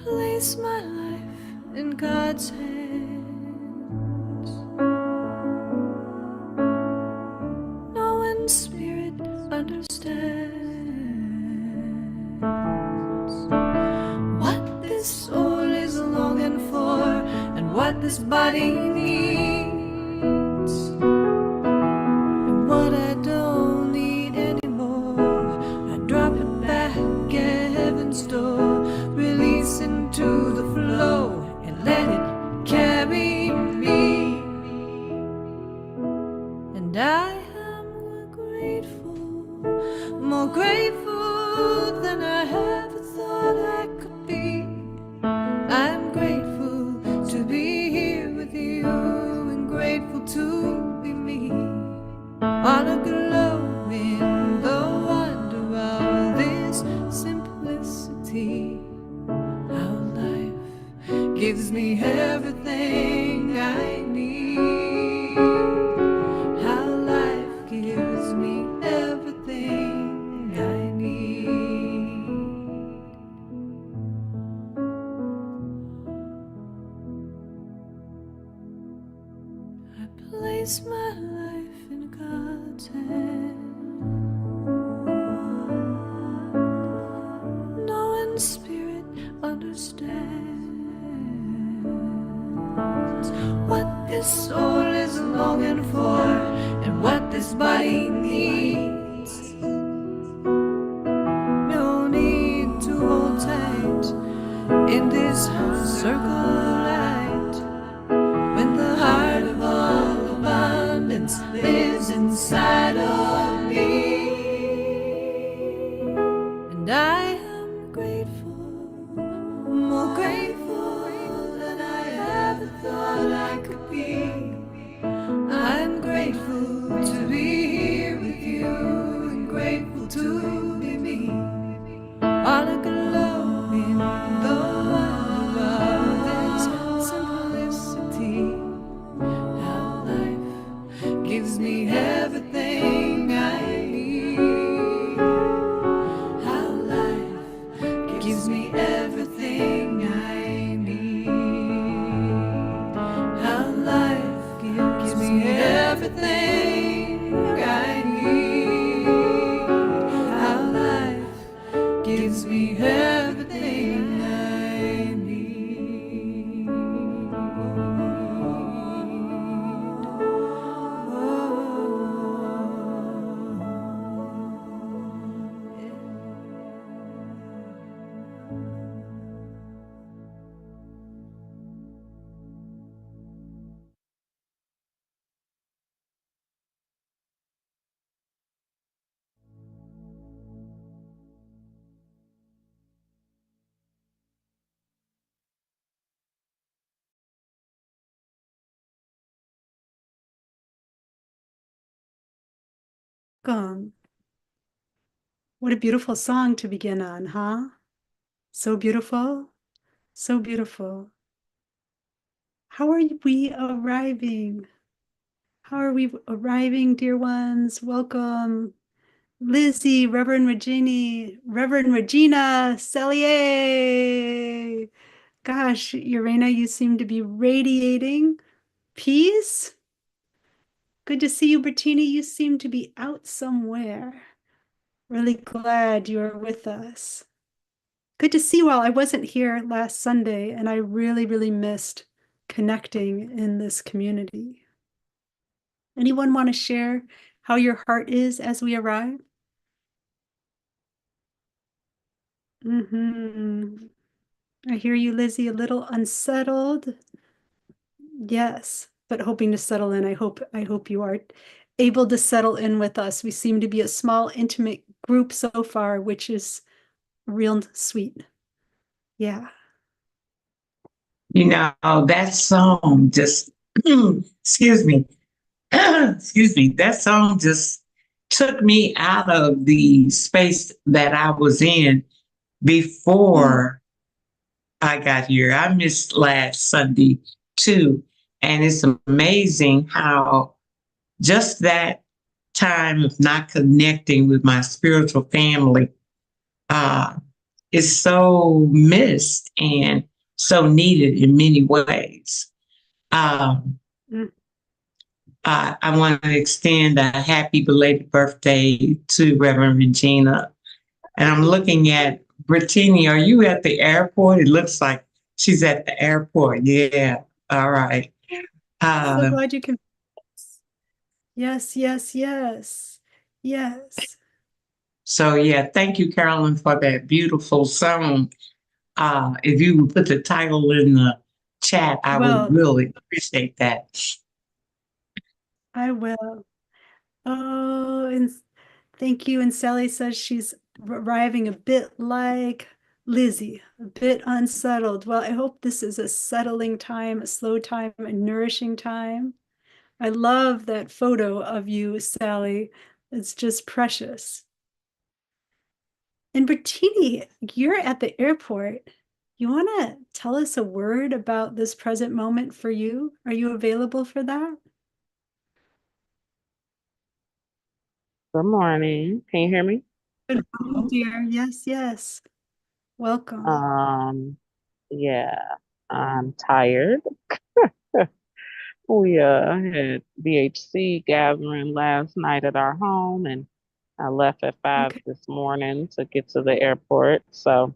place my life in God's hands. No one spirit understands what this soul is longing for and what this body needs, and what I don't need anymore, I drop it back at heaven's door, release into the flow and let it carry me. And I am grateful, more grateful than I ever thought I could be. I'm grateful to be here with you and grateful to be me. On a glow in the wonder of this simplicity. How life gives me everything I need. How life gives me everything I need. I place my life in God's hand. No one spirit understands what this soul is longing for and what this body needs. No need to hold tight in this circle light, when the heart of all abundance lives inside of me. And I am grateful, more grateful than I ever thought I could be. I'm grateful to be here with you and grateful to be me. On a glow in the wonder of this simplicity. How life gives me everything I need. How life gives me everything I need. How life gives me everything I need. How life gives me everything I need. What a beautiful song to begin on, huh? So beautiful, so beautiful. How are we arriving? How are we arriving, dear ones? Welcome. Lizzie, Reverend Regina Cellier. Gosh, Urena, you seem to be radiating peace. Good to see you, Bertina. You seem to be out somewhere. Really glad you're with us. Good to see you all. I wasn't here last Sunday, and I really, really missed connecting in this community. Anyone want to share how your heart is as we arrive? I hear you, Lizzie, a little unsettled. Yes, but hoping to settle in. I hope you are able to settle in with us. We seem to be a small, intimate group so far, which is real sweet. Yeah. You know, that song just, excuse me, excuse me, that song just took me out of the space that I was in before I got here. I missed last Sunday too. And it's amazing how just that time of not connecting with my spiritual family is so missed and so needed in many ways. Um, Mm. I want to extend a happy belated birthday to Reverend Regina. And I'm looking at Brittany. Are you at the airport? It looks like she's at the airport. Yeah. All right. So Uh, glad you can. Yes, yes, yes, yes. so yeah, thank you, Carolyn, for that beautiful song. If you would put the title in the chat, I would Well, really appreciate that. I will. Oh, and thank you. And Sally says she's arriving a bit like Lizzie, a bit unsettled. Well, I hope this is a settling time, a slow time, a nourishing time. I love that photo of you, Sally. It's just precious. And Bertini, you're at the airport. You want to tell us a word about this present moment for you? Are you available for that? Good morning. Can you hear me? Good morning, dear. Yes, yes. Welcome. Yeah, I'm tired. We had BHC gathering last night at our home, and I left at 5 Okay. this morning to get to the airport. So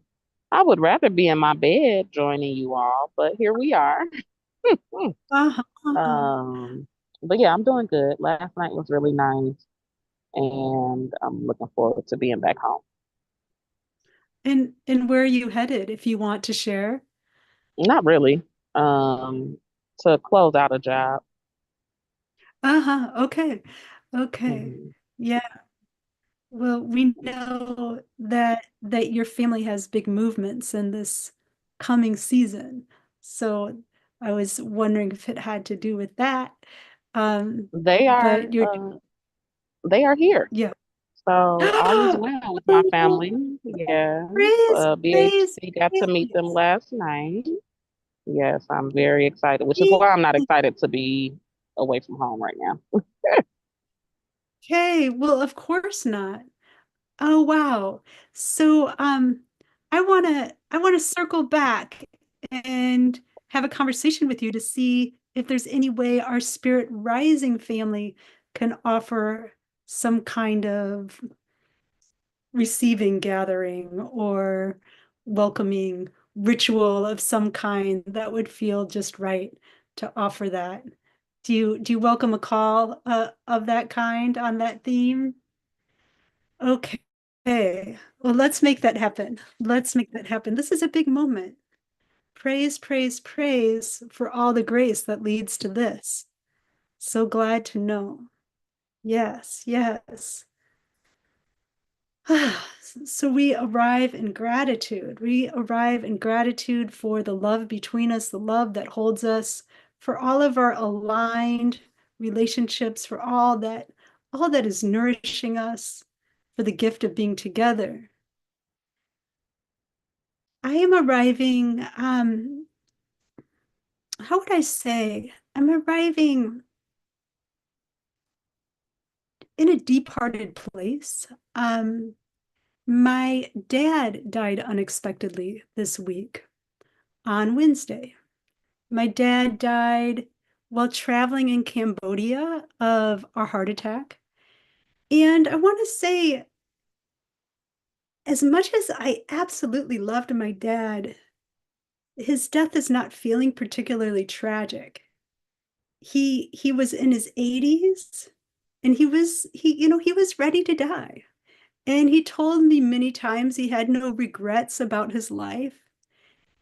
I would rather be in my bed joining you all, but here we are. Uh-huh. Um, but yeah, I'm doing good. Last night was really nice, and I'm looking forward to being back home. And where are you headed, if you want to share? Not really. Um, to close out a job. Uh-huh. Okay. Okay. Mhm. Yeah. Well, we know that your family has big movements in this coming season. So I was wondering if it had to do with that. They are But you're they are here. yeah. So all is well with my family. Yes. Praise, praise, BHC got to meet them praise. last night. Yes, I'm very excited, which is why I'm not excited to be away from home right now. Okay, well, of course not. Oh, wow. So, I want to circle back and have a conversation with you to see if there's any way our Spirit Rising family can offer some kind of receiving gathering or welcoming ritual of some kind that would feel just right to offer that. Do you welcome a call of that kind on that theme? Okay. Well, let's make that happen. Let's make that happen. This is a big moment. Praise, praise, praise for all the grace that leads to this. So glad to know. Yes, yes. So we arrive in gratitude. We arrive in gratitude for the love between us, the love that holds us, for all of our aligned relationships, for all that is nourishing us, for the gift of being together. I am arriving, how would I say? I'm arriving in a deep-hearted place. My dad died unexpectedly this week on Wednesday. My dad died while traveling in Cambodia of a heart attack. And I want to say, as much as I absolutely loved my dad, his death is not feeling particularly tragic. He was in his 80s and he was ready to die. And he told me many times he had no regrets about his life.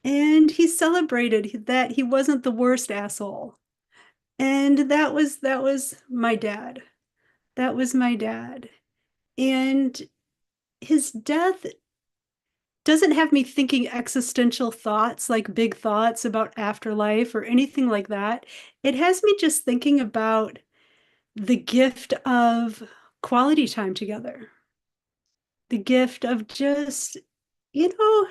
And he celebrated that he wasn't the worst asshole. And that was my dad. That was my dad. And his death doesn't have me thinking existential thoughts, like big thoughts about afterlife or anything like that. It has me just thinking about the gift of quality time together, the gift of just, you know,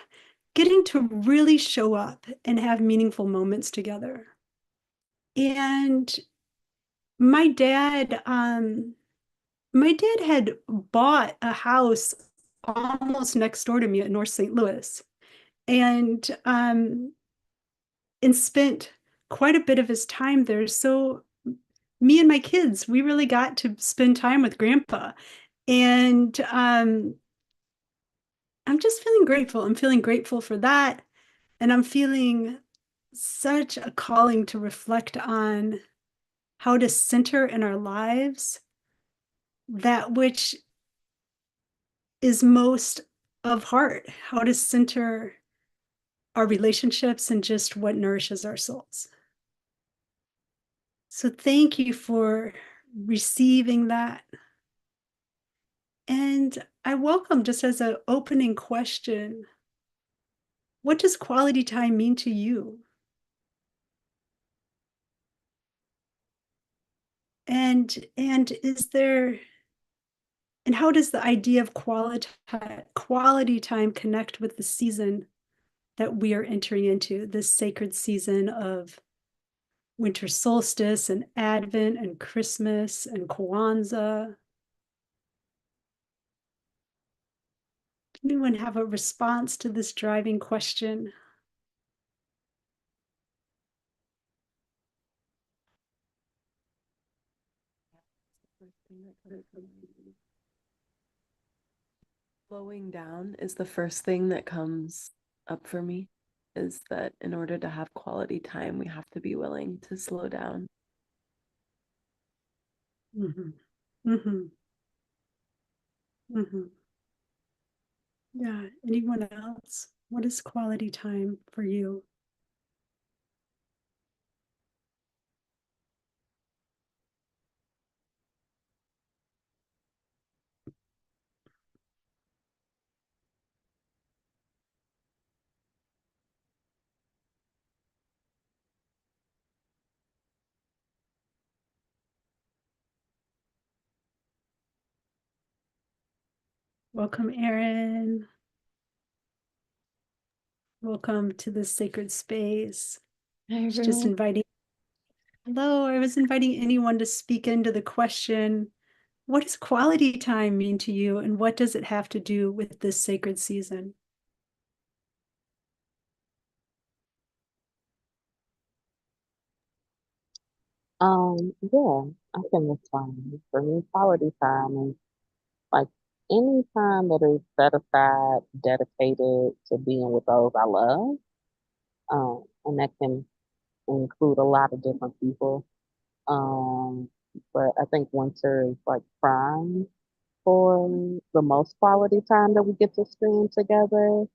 getting to really show up and have meaningful moments together. And my dad, my dad had bought a house almost next door to me at North St. Louis, and spent quite a bit of his time there. So me and my kids, we really got to spend time with Grandpa, and I'm just feeling grateful. I'm feeling grateful for that, and I'm feeling such a calling to reflect on how to center in our lives that which is most of heart, how to center our relationships and just what nourishes our souls. So thank you for receiving that. And I welcome, just as an opening question, what does quality time mean to you? And is there, and how does the idea of quality time connect with the season that we are entering into, this sacred season of winter solstice and Advent and Christmas and Kwanzaa? Anyone have a response to this driving question? Slowing down is the first thing that comes up for me, is that in order to have quality time, we have to be willing to slow down. Mm-hmm. Mm-hmm. Mm-hmm. Yeah. Anyone else? What is quality time for you? Welcome, Erin. Welcome to this sacred space. Hi, Just everyone. inviting. Hello, I was inviting anyone to speak into the question, what does quality time mean to you, and what does it have to do with this sacred season? Yeah, I can respond. For me, quality time is like any time that is set aside, dedicated to being with those I love. And that can include a lot of different people. Um, but I think winter is like prime for the most quality time that we get to spend together.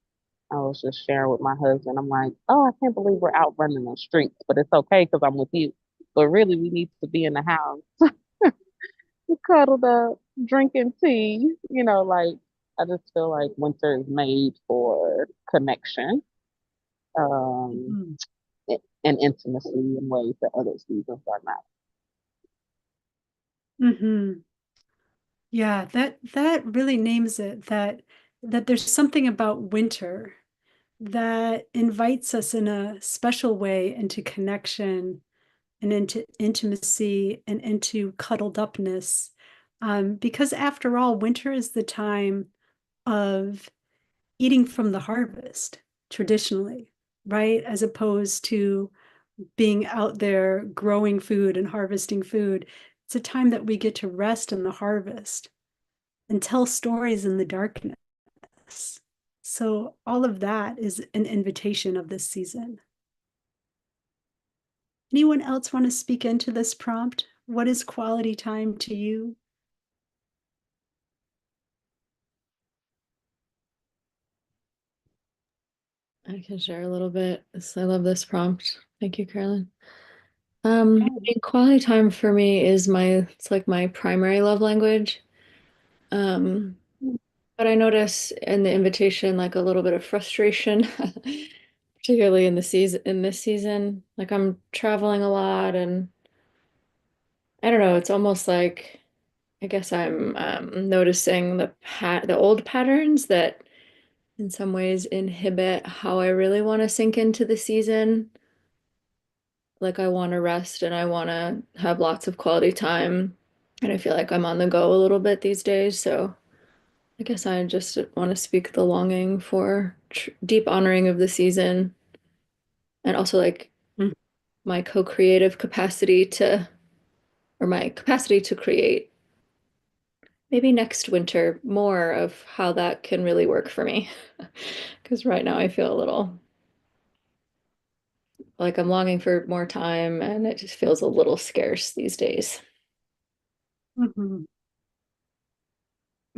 I was just sharing with my husband. I'm like, oh, I can't believe we're out running the streets, but it's okay because I'm with you. But really, we need to be in the house, cuddled up, drinking tea. Like I just feel like winter is made for connection, um, Mhm. and intimacy in ways that other seasons are not. Mhm. Yeah, that really names it, that there's something about winter that invites us in a special way into connection and into intimacy and into cuddled upness. Because after all, winter is the time of eating from the harvest traditionally, right? As opposed to being out there growing food and harvesting food. It's a time that we get to rest in the harvest and tell stories in the darkness. So, all of that is an invitation of this season. Anyone else want to speak into this prompt? What is quality time to you? I can share a little bit. I love this prompt. Thank you, Carolyn. I mean, quality time for me is it's like my primary love language. Um, but I notice in the invitation like a little bit of frustration, particularly in this season. Like I'm traveling a lot and I don't know, it's almost like I guess I'm noticing the old patterns that in some ways inhibit how I really want to sink into the season. Like I want to rest and I want to have lots of quality time. And I feel like I'm on the go a little bit these days. So I guess I just want to speak the longing for deep honoring of the season, and also like Mm. my co-creative capacity to, or my capacity to create maybe next winter more of how that can really work for me. Because right now I feel a little like I'm longing for more time and it just feels a little scarce these days. Mhm.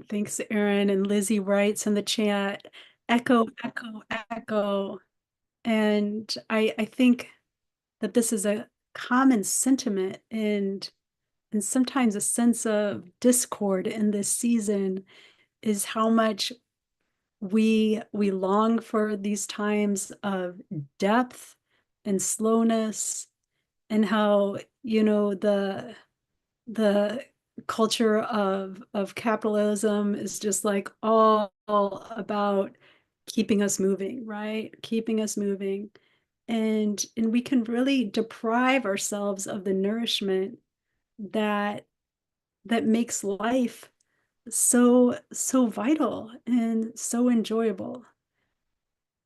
Thanks, Erin. And Lizzie writes in the chat, echo, echo, echo. And I think that this is a common sentiment and sometimes a sense of discord in this season is how much we long for these times of depth and slowness, and how, you know, the culture of capitalism is just like all about keeping us moving, right? Keeping us moving. And we can really deprive ourselves of the nourishment that that makes life so vital and so enjoyable.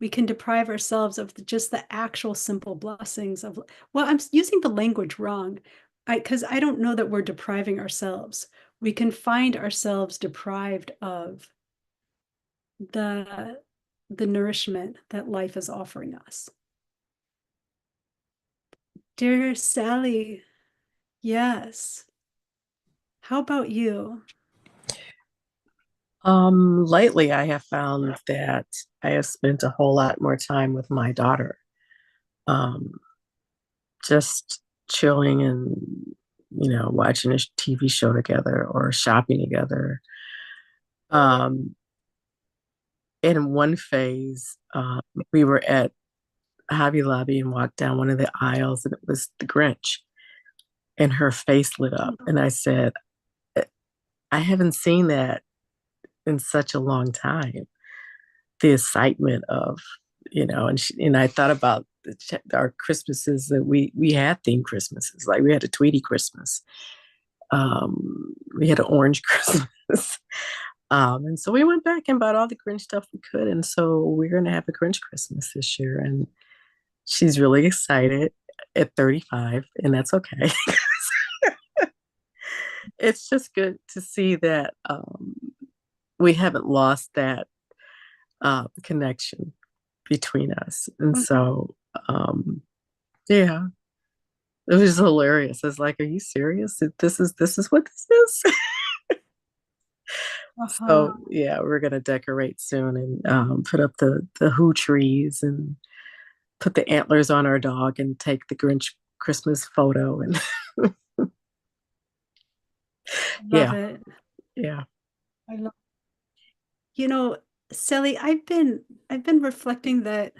We can deprive ourselves of just the actual simple blessings of, well, I'm using the language wrong, because I don't know that we're depriving ourselves. We can find ourselves deprived of the the nourishment that life is offering us. Dear Sally, yes. How about you? Lately I have found that I have spent a whole lot more time with my daughter. Um, just chilling and, watching a TV show together or shopping together. In one phase, we were at Hobby Lobby and walked down one of the aisles, and it was the Grinch, and her face lit up. And I said, I haven't seen that in such a long time. The excitement of, and I thought about our Christmases that we had themed Christmases. Like we had a Tweety Christmas. We had an orange Christmas. And so we went back and bought all the Grinch stuff we could. And so we're going to have a Grinch Christmas this year. And she's really excited at 35, and that's okay. It's just good to see that we haven't lost that connection between us. And so, yeah, it was hilarious. It's like, are you serious? This is what this is. So yeah, we're gonna decorate soon and put up the Who trees and put the antlers on our dog and take the Grinch Christmas photo and Love it. yeah. I love, you know, Sally, I've been reflecting that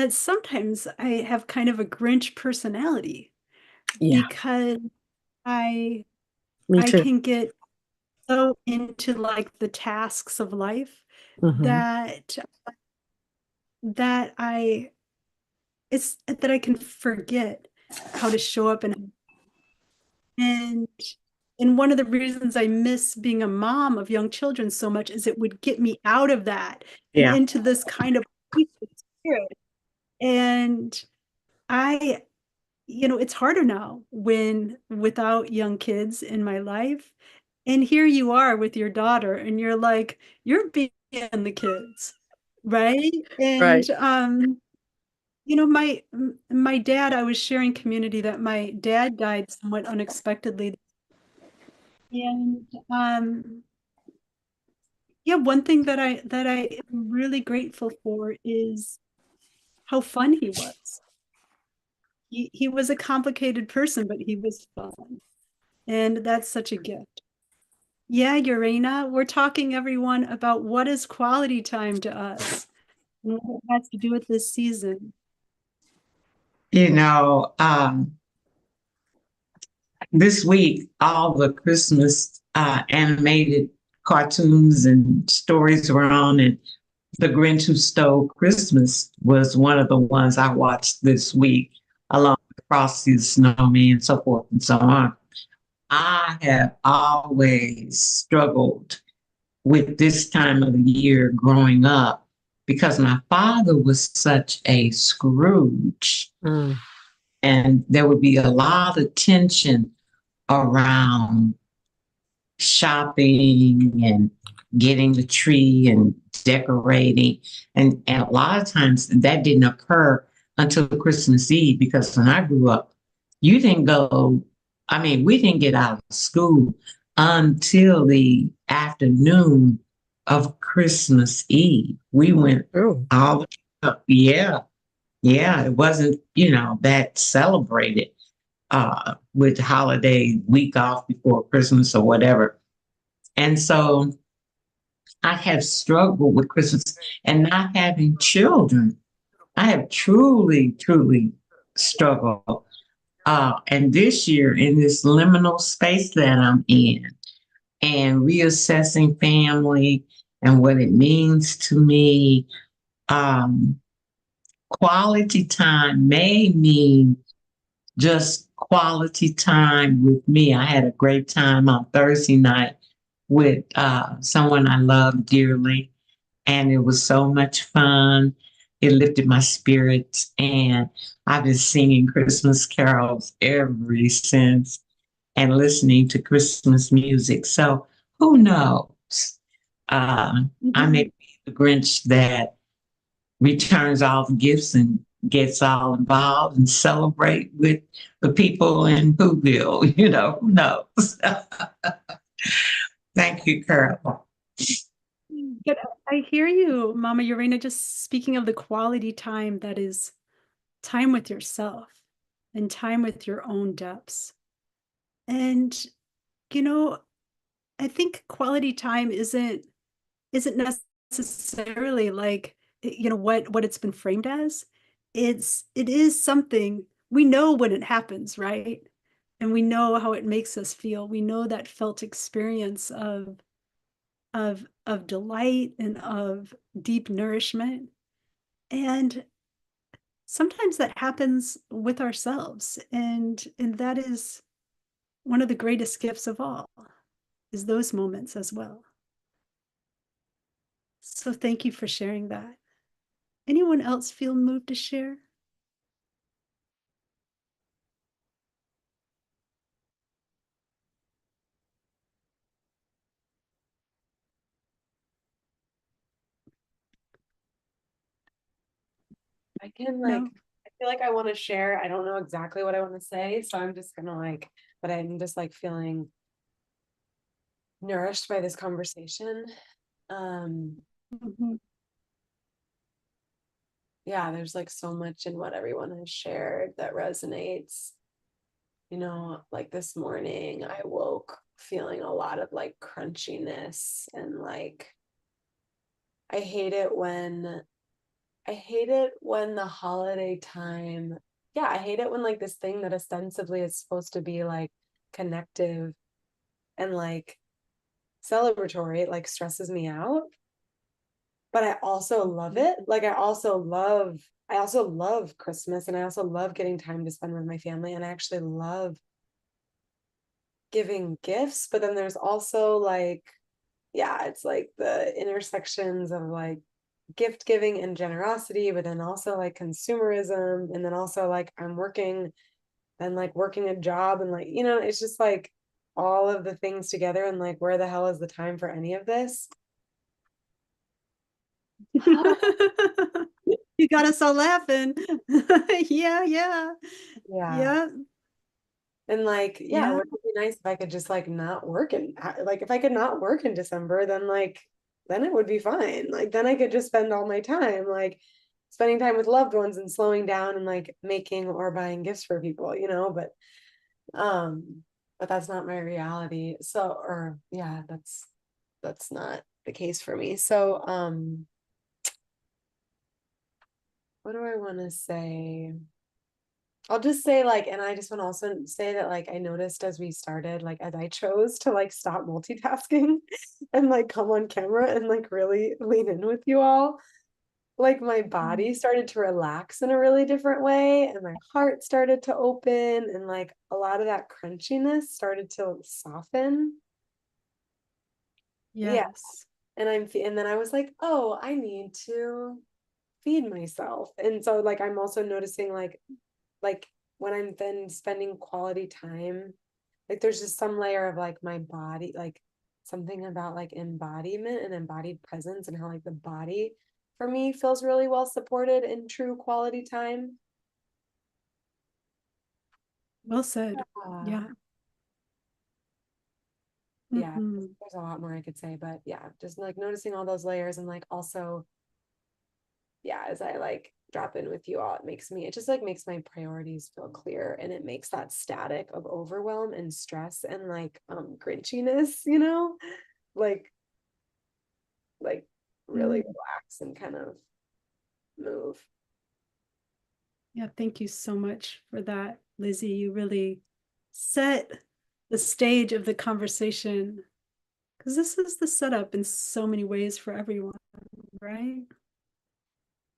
sometimes I have kind of a Grinch personality Yeah, because I me I too. can get so into like the tasks of life Mhm. that that I it's that I can forget how to show up and and one of the reasons I miss being a mom of young children so much is it would get me out of that and Yeah. into this kind of peaceful spirit. And I, it's harder now when without young kids in my life. And here you are with your daughter, and you're like, you're being the kids, right? Right. And my dad, I was sharing community that my dad died somewhat unexpectedly. And yeah, one thing that I am really grateful for is how fun he was. He was a complicated person, but he was fun. And that's such a gift. Yeah, Urena, we're talking everyone about what is quality time to us and what it has to do with this season. You know, this week, all the Christmas animated cartoons and stories were on, and The Grinch Who Stole Christmas was one of the ones I watched this week, along with Frosty the Snowman and so forth and so on. I have always struggled with this time of the year growing up because my father was such a Scrooge, Mm. and there would be a lot of tension around shopping and getting the tree and decorating. And a lot of times that didn't occur until Christmas Eve because when I grew up, you didn't go, I mean, we didn't get out of school until the afternoon of Christmas Eve. We went Oh, all the way up. Yeah. Yeah. It wasn't, that celebrated with holiday week off before Christmas or whatever. And so I have struggled with Christmas and not having children. I have truly, truly struggled. And this year, in this liminal space that I'm in, and reassessing family and what it means to me, um, quality time may mean just quality time with me. I had a great time on Thursday night with someone I love dearly, and it was so much fun. It lifted my spirits, and I've been singing Christmas carols ever since and listening to Christmas music. So who knows? I may be the Grinch that returns all the gifts and gets all involved and celebrate with the people in Whoville. Who knows? Thank you, Carol. But I hear you, Mama Urena, just speaking of the quality time that is time with yourself and time with your own depths. And, I think quality time isn't necessarily like, what it's been framed as. It is something we know when it happens, right? And we know how it makes us feel. We know that felt experience of delight and of deep nourishment. And sometimes that happens with ourselves. And that is one of the greatest gifts of all, is those moments as well. So thank you for sharing that. Anyone else feel moved to share? I can No? I feel like I want to share. I don't know exactly what I want to say, so I'm just gonna but I'm just feeling nourished by this conversation. Mhm. Yeah, there's so much in what everyone has shared that resonates. This morning I woke feeling a lot of crunchiness and I hate it when the holiday time, yeah, I hate it when this thing that ostensibly is supposed to be connective and celebratory stresses me out. But I also love it. I also love Christmas, and I also love getting time to spend with my family, and I actually love giving gifts. But then there's also yeah, it's the intersections of gift giving and generosity, but then also consumerism, and then also I'm working and working a job, and it's just all of the things together, and where the hell is the time for any of this? You got us all laughing. Yeah, yeah. Yeah. Yeah. And yeah, Yeah. it would be nice if I could just not work in if I could not work in December, then it would be fine. Then I could just spend all my time spending time with loved ones and slowing down and making or buying gifts for people, but that's not my reality. So, or yeah, that's not the case for me. So what do I want to say? I'll just say and I just want to also say that I noticed as we started, as I chose to stop multitasking and come on camera and really lean in with you all, my body started to relax in a really different way, and my heart started to open, and a lot of that crunchiness started to soften. Yeah. Yes. and then I was like, oh, I need to feed myself. And so like I'm also noticing like when I'm then spending quality time, like there's just some layer of like my body, like something about like embodiment and embodied presence and how like the body for me feels really well supported in true quality time. Well said. Yeah. Yeah, Mhm. there's a lot more I could say, but yeah, just like noticing all those layers and like also, yeah, as I like drop in with you all, it just like makes my priorities feel clear, and it makes that static of overwhelm and stress and like grinchiness, like like really relax and kind of move. Yeah, thank you so much for that, Lizzie. You really set the stage of the conversation, because this is the setup in so many ways for everyone, right?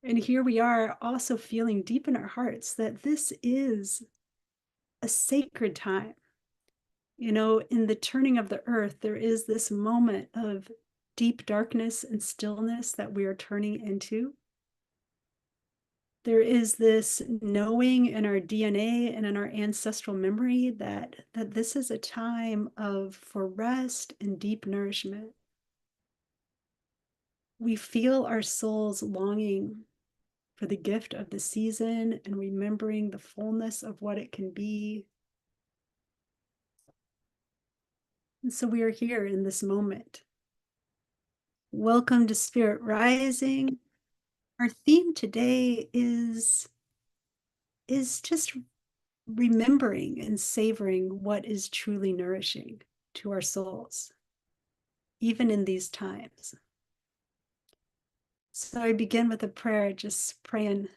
And here we are also feeling deep in our hearts that this is a sacred time. In the turning of the earth, there is this moment of deep darkness and stillness that we are turning into. There is this knowing in our DNA and in our ancestral memory that this is a time for rest and deep nourishment. We feel our souls longing for the gift of the season and remembering the fullness of what it can be. And so we are here in this moment. Welcome to Spirit Rising. Our theme today is just remembering and savoring what is truly nourishing to our souls, even in these times. So I begin with a prayer, just praying,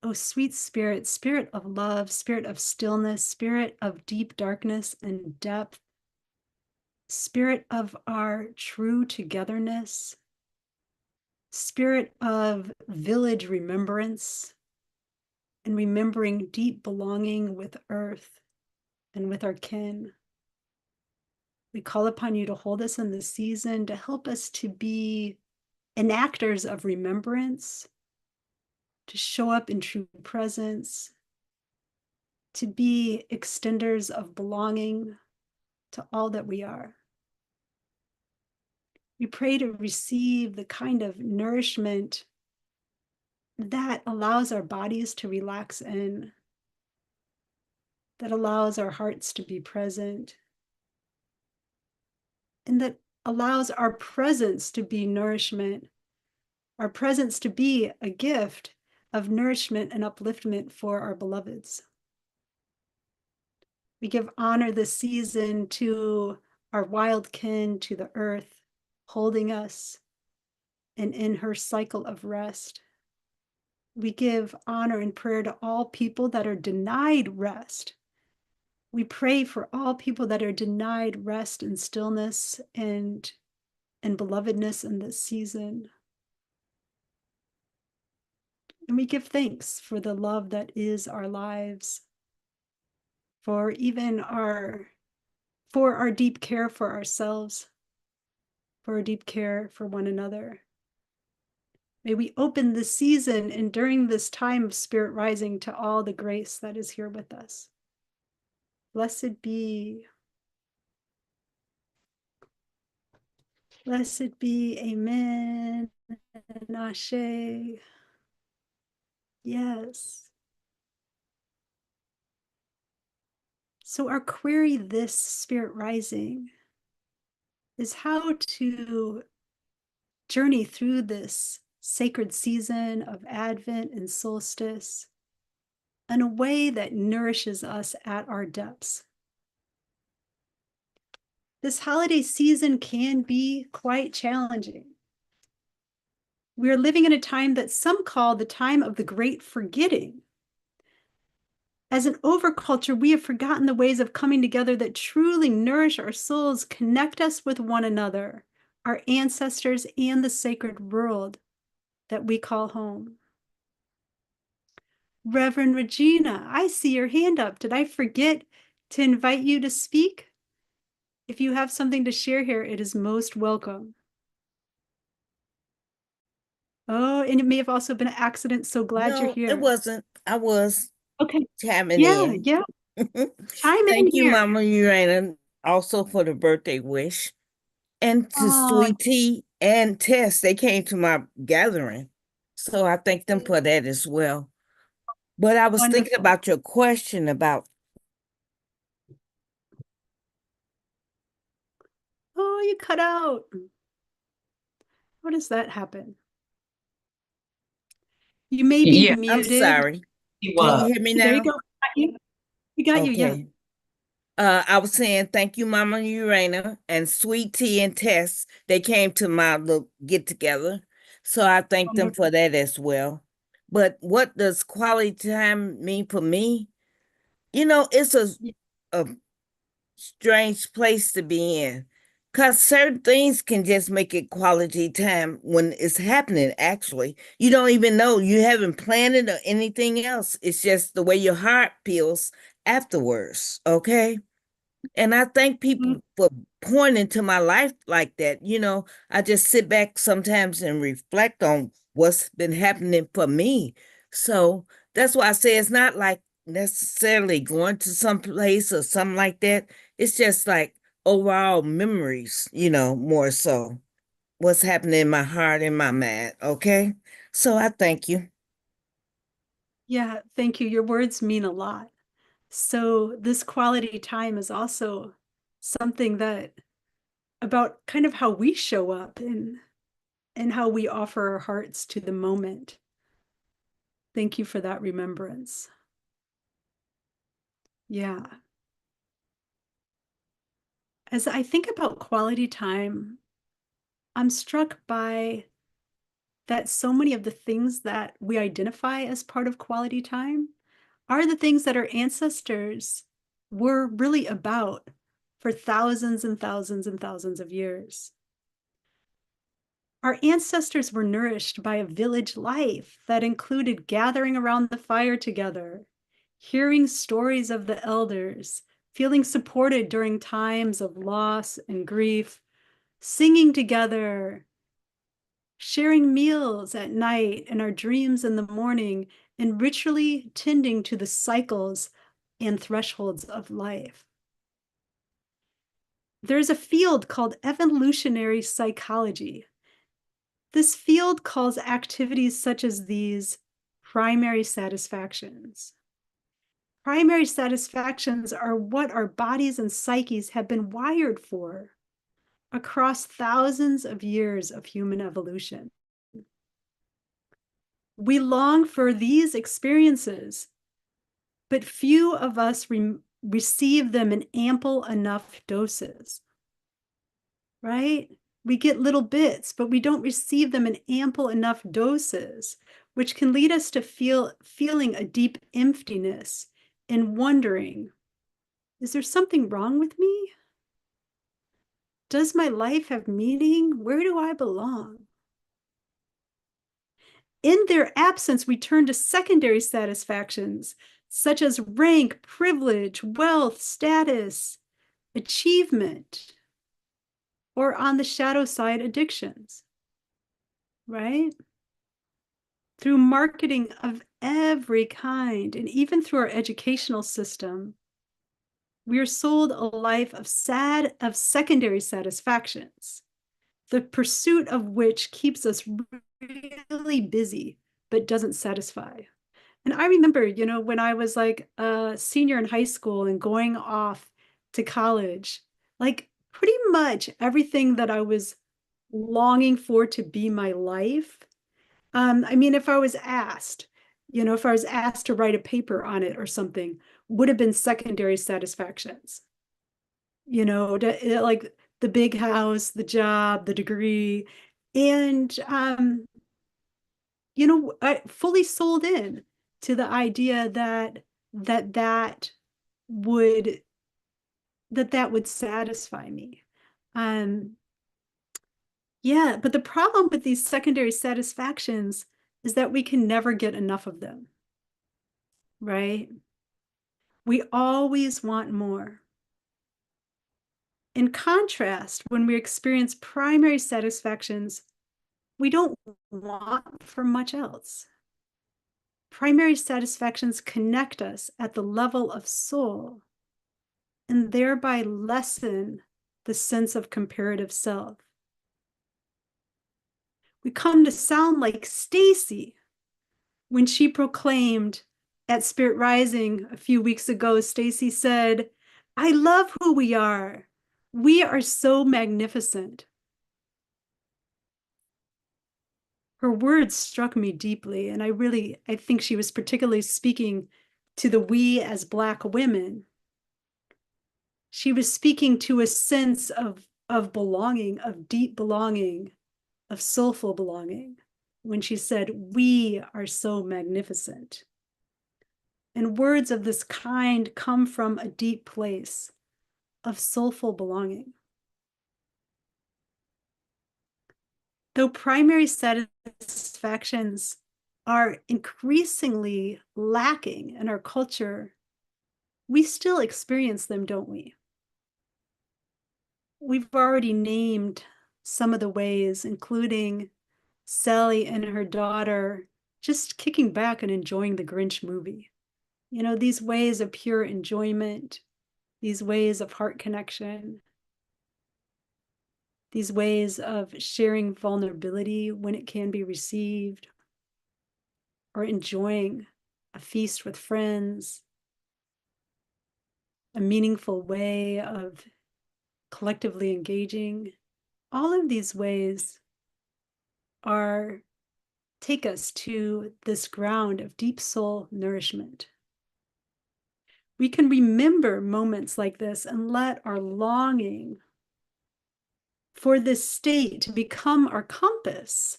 oh, sweet spirit, spirit of love, spirit of stillness, spirit of deep darkness and depth, spirit of our true togetherness, spirit of village remembrance, and remembering deep belonging with earth and with our kin. We call upon you to hold us in this season, to help us to be enactors of remembrance, to show up in true presence, to be extenders of belonging to all that we are. We pray to receive the kind of nourishment that allows our bodies to relax in, that allows our hearts to be present, and that allows our presence to be nourishment, our presence to be a gift of nourishment and upliftment for our beloveds. We give honor this season to our wild kin, to the earth, holding us and in her cycle of rest. We give honor and prayer to all people that are denied rest. We pray for all people that are denied rest and stillness and belovedness in this season. And we give thanks for the love that is our lives, for our deep care for ourselves, for our deep care for one another. May we open this season and during this time of Spirit Rising to all the grace that is here with us. Blessed be. Blessed be. Amen. And Ashe. Yes. So our query this Spirit Rising is how to journey through this sacred season of Advent and solstice in a way that nourishes us at our depths. This holiday season can be quite challenging. We are living in a time that some call the time of the great forgetting. As an overculture, we have forgotten the ways of coming together that truly nourish our souls, connect us with one another, our ancestors, and the sacred world that we call home. Reverend Regina, I see your hand up. Did I forget to invite you to speak? If you have something to share here, it is most welcome. Oh, and it may have also been an accident. So glad you're No, here. it wasn't. I was Okay. chiming Yeah, in. yeah. Chime in Thank you, here. Mama Urana, also for the birthday wish. And to Oh, Sweet Tea and Tess, they came to my gathering. So I thank them for that as well. But I was thinking wonderful. about your question about Oh, you cut out. How does that happen? You may be Yeah, I'm muted. sorry. he Can you was. hear me There you now? go. Got you. We got you. Yeah. Okay. I was saying thank you, Mama Urana and Sweet Tea and Tess. They came to my little get together. So I thank them Wonderful. for that as well. But what does quality time mean for me? You know, it's a strange place to be in. Because certain things can just make it quality time when it's happening, actually. You don't even know. You haven't planned it or anything else. It's just the way your heart feels afterwards. Okay. And I thank Mm, people for pointing to my life like that. You know, I just sit back sometimes and reflect on what's been happening for me. So that's why I say it's not like necessarily going to some place or something like that. It's just like overall memories, more so what's happening in my heart and my mind. Okay. So I thank you. Yeah, thank you. Your words mean a lot. So this quality time is also something that about kind of how we show up and how we offer our hearts to the moment. Thank you for that remembrance. Yeah. As I think about quality time, I'm struck by that so many of the things that we identify as part of quality time are the things that our ancestors were really about for thousands and thousands and thousands of years. Our ancestors were nourished by a village life that included gathering around the fire together, hearing stories of the elders, feeling supported during times of loss and grief, singing together, sharing meals at night and our dreams in the morning, and ritually tending to the cycles and thresholds of life. There's a field called evolutionary psychology. This field calls activities such as these primary satisfactions. Primary satisfactions are what our bodies and psyches have been wired for across thousands of years of human evolution. We long for these experiences, but few of us receive them in ample enough doses, right? We get little bits, but we don't receive them in ample enough doses, which can lead us to feeling a deep emptiness and wondering, is there something wrong with me? Does my life have meaning? Where do I belong? In their absence, we turn to secondary satisfactions, such as rank, privilege, wealth, status, achievement, or on the shadow side, addictions, right? Through marketing of every kind, and even through our educational system, we are sold a life of secondary satisfactions, the pursuit of which keeps us really busy, but doesn't satisfy. And I remember, when I was like a senior in high school and going off to college, like pretty much everything that I was longing for to be my life. I mean, if I was asked, if I was asked to write a paper on it or something, would have been secondary satisfactions. Like the big house, the job, the degree, and I fully sold in to the idea that would would satisfy me. Yeah, but the problem with these secondary satisfactions is that we can never get enough of them, right? We always want more. In contrast, when we experience primary satisfactions, we don't want for much else. Primary satisfactions connect us at the level of soul and thereby lessen the sense of comparative self. We come to sound like Stacy when she proclaimed at Spirit Rising a few weeks ago. Stacy said, "I love who we are. We are so magnificent." Her words struck me deeply, and I think she was particularly speaking to the we as Black women. She was speaking to a sense of belonging, of deep belonging, of soulful belonging, when she said, "We are so magnificent." And words of this kind come from a deep place of soulful belonging. Though primary satisfactions are increasingly lacking in our culture, we still experience them, don't we? We've already named some of the ways, including Sally and her daughter just kicking back and enjoying the Grinch movie. You know, these ways of pure enjoyment, these ways of heart connection, these ways of sharing vulnerability when it can be received, or enjoying a feast with friends, a meaningful way of collectively engaging. All of these ways take us to this ground of deep soul nourishment. We can remember moments like this and let our longing for this state to become our compass,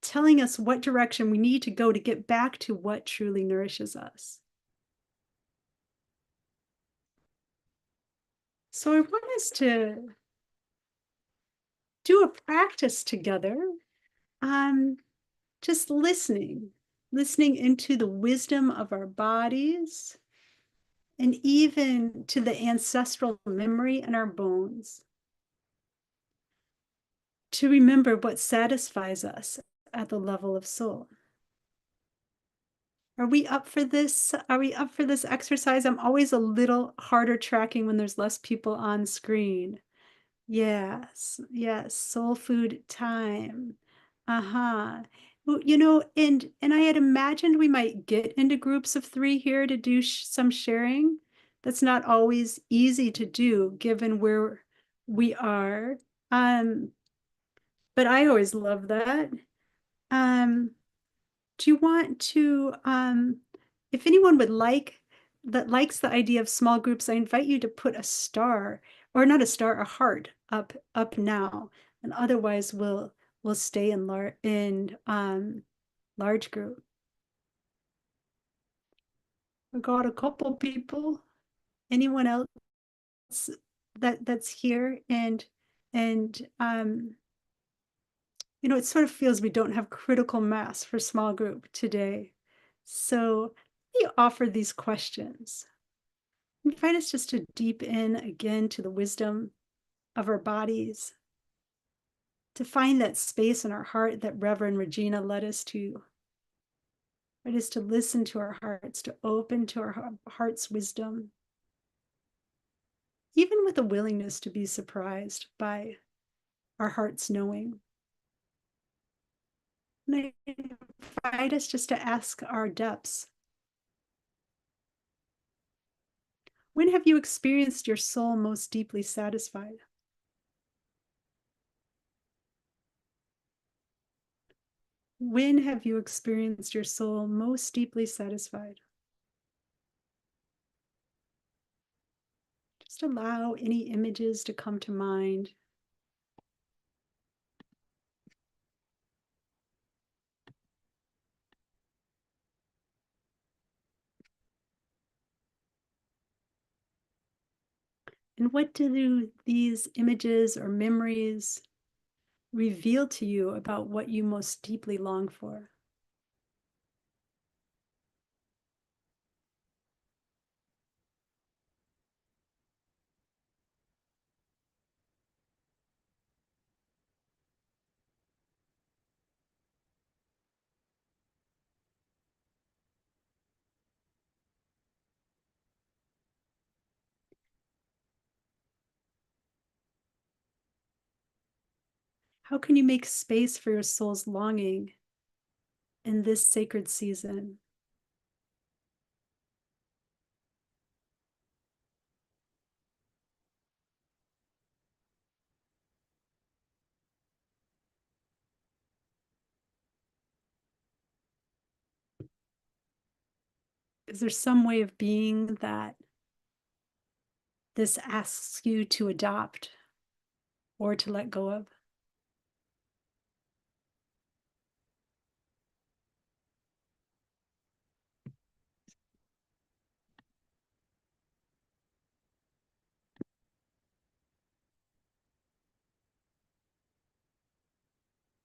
telling us what direction we need to go to get back to what truly nourishes us. So I want us to do a practice together, just listening into the wisdom of our bodies, and even to the ancestral memory in our bones, to remember what satisfies us at the level of soul. Are we up for this? Are we up for this exercise? I'm always a little harder tracking when there's less people on screen. Yes, yes, soul food time. Uh-huh. Well, you know, and I had imagined we might get into groups of 3 here to do some sharing. That's not always easy to do given where we are. But I always love that. Do you want to, if anyone would likes the idea of small groups, I invite you to put a star, or not a star, a heart up now, and otherwise we'll stay in large group. I got a couple people. Anyone else that's here, and you know, it sort of feels we don't have critical mass for small group today. So we offer these questions. Invite us just to deep in again to the wisdom of our bodies, to find that space in our heart that Reverend Regina led us to. It is to listen to our hearts, to open to our heart's wisdom, even with a willingness to be surprised by our heart's knowing. And I invite us just to ask our depths. When have you experienced your soul most deeply satisfied? When have you experienced your soul most deeply satisfied? Just allow any images to come to mind. And what do these images or memories reveal to you about what you most deeply long for? How can you make space for your soul's longing in this sacred season? Is there some way of being that this asks you to adopt or to let go of?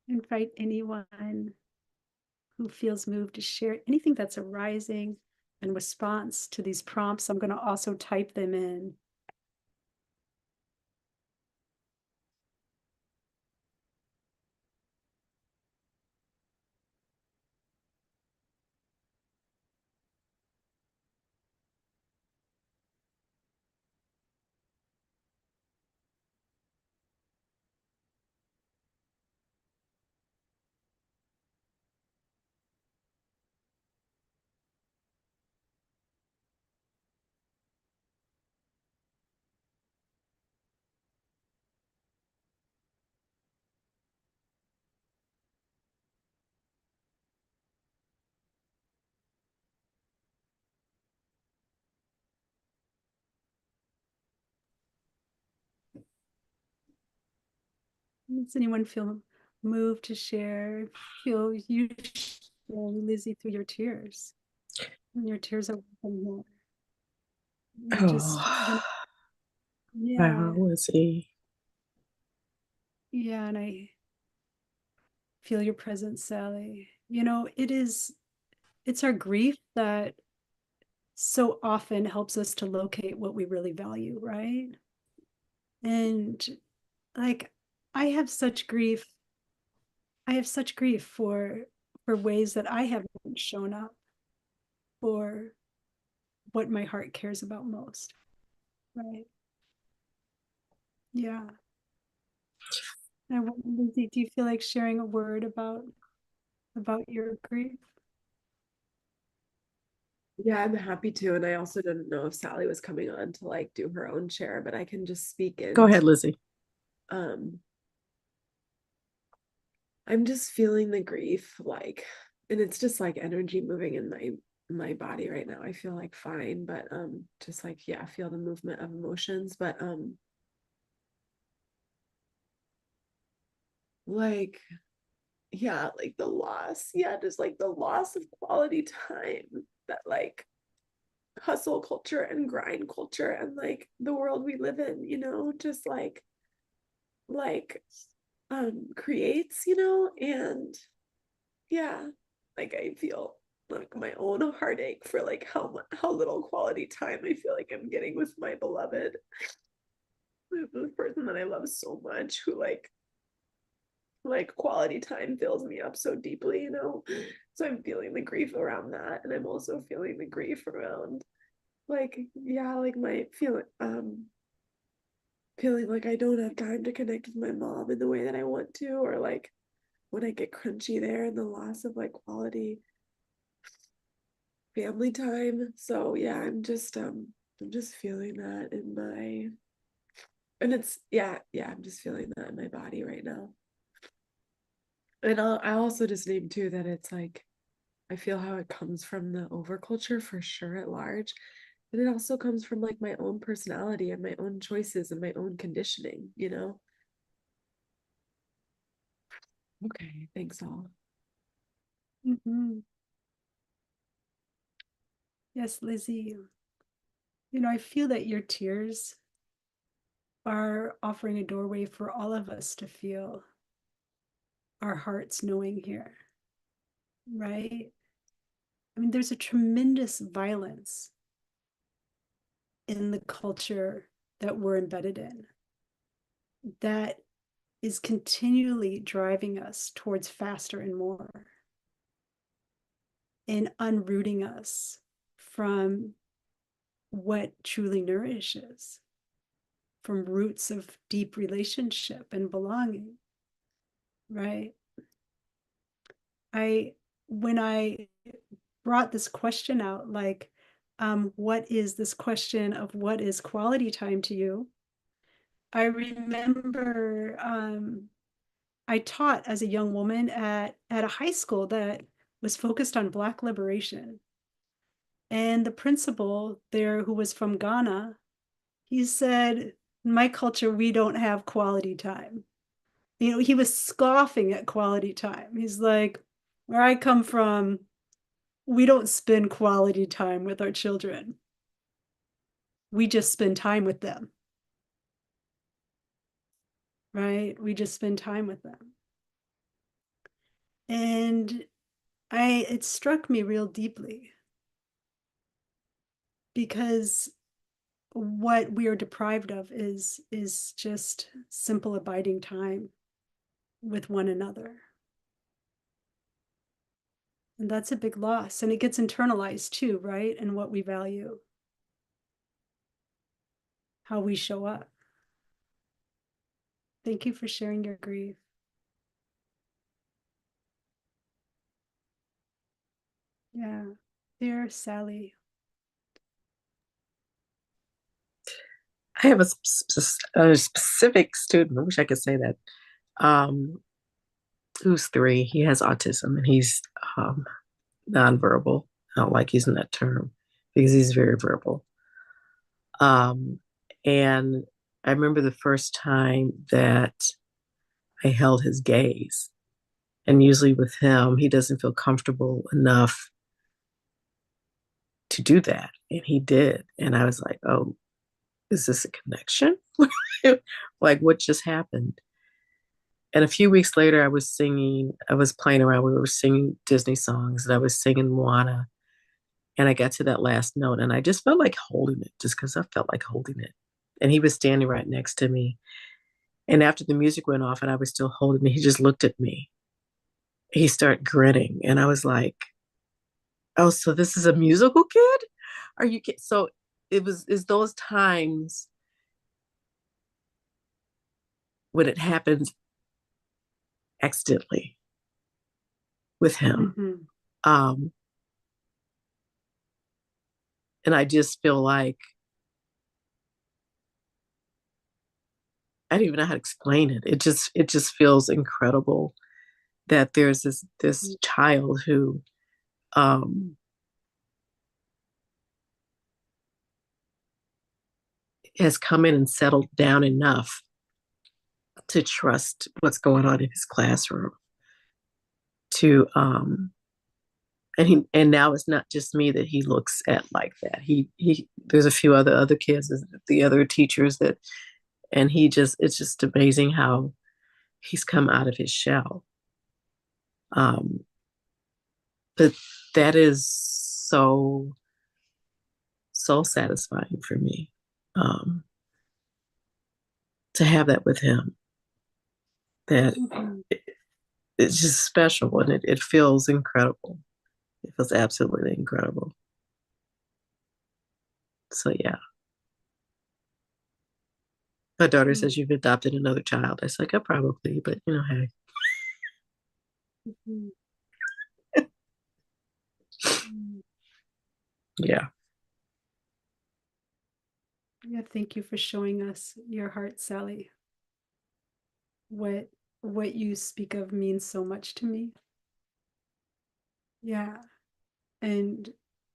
Invite anyone who feels moved to share anything that's arising in response to these prompts. I'm going to also type them in. Does anyone feel moved to share? Feel you sharing, Lizzie, through your tears? And your tears are welcome here. You just Oh, yeah, wow, Lizzie. yeah, and I feel your presence, Sally. You know, it's our grief that so often helps us to locate what we really value, right? And like I have such grief. I have such grief for ways that I haven't shown up for what my heart cares about most. Right. Yeah. And I wonder, Lindsay, do you feel like sharing a word about your grief? Yeah, I'm happy to. And I also didn't know if Sally was coming on to like do her own share, but I can just speak in. Go ahead, Lizzie. Um, I'm just feeling the grief, like, and it's just like energy moving in my body right now. I feel like fine, but just like, yeah, feel the movement of emotions. But like, yeah, like the loss, yeah, just like the loss of quality time that like hustle culture and grind culture and like the world we live in, you know, just like creates, you know, and yeah, like I feel like my own heartache for like how little quality time I feel like I'm getting with my beloved, the person that I love so much, who like quality time fills me up so deeply, you know. So I'm feeling the grief around that, and I'm also feeling the grief around like, yeah, like my feeling like I don't have time to connect with my mom in the way that I want to, or like when I get crunchy there, and the loss of like quality family time. So yeah, I'm just feeling that in my, and it's yeah, I'm just feeling that in my body right now. And I also just named too that it's like I feel how it comes from the overculture for sure at large, but it also comes from like my own personality and my own choices and my own conditioning, you know. Okay, thanks all. Mhm. Yes, Lizzie. You know, I feel that your tears are offering a doorway for all of us to feel our hearts knowing here, right? I mean, there's a tremendous violence in the culture that we're embedded in that is continually driving us towards faster and more and unrooting us from what truly nourishes, from roots of deep relationship and belonging. right? When I brought this question out, like, what is this question of what is quality time to you? I remember I taught as a young woman at a high school that was focused on Black liberation. And the principal there, who was from Ghana, he said, in my culture, we don't have quality time. You know, he was scoffing at quality time. He's like, where I come from, we don't spend quality time with our children. We just spend time with them. Right? We just spend time with them. And it struck me real deeply because what we are deprived of is just simple abiding time with one another. And that's a big loss. And it gets internalized too, right? And what we value, how we show up. Thank you for sharing your grief. Yeah. Dear Sally. I have a specific student, I wish I could say that, who's 3. He has autism and he's nonverbal. I don't like using that term because he's very verbal. And I remember the first time that I held his gaze. And usually with him, he doesn't feel comfortable enough to do that. And he did. And I was like, oh, is this a connection? Like, what just happened? And a few weeks later, I was playing around. We were singing Disney songs and I was singing Moana. And I got to that last note and I just felt like holding it just because I felt like holding it. And he was standing right next to me. And after the music went off and I was still holding it, he just looked at me. He started grinning. And I was like, oh, so this is a musical kid? Are you kidding? So it's those times when it happens accidentally with him. Mm-hmm. And I just feel like I don't even know how to explain it. It just feels incredible that there's this child who has come in and settled down enough to trust what's going on in his classroom. To and now it's not just me that he looks at like that. He there's a few other kids, the other teachers that, and it's just amazing how he's come out of his shell. But that is so satisfying for me, to have that with him. That it's just special and it feels incredible. It feels absolutely incredible. So yeah. My daughter says you've adopted another child. I was like, probably, but hey. Yeah. Yeah, thank you for showing us your heart, Sally. What you speak of means so much to me. Yeah. And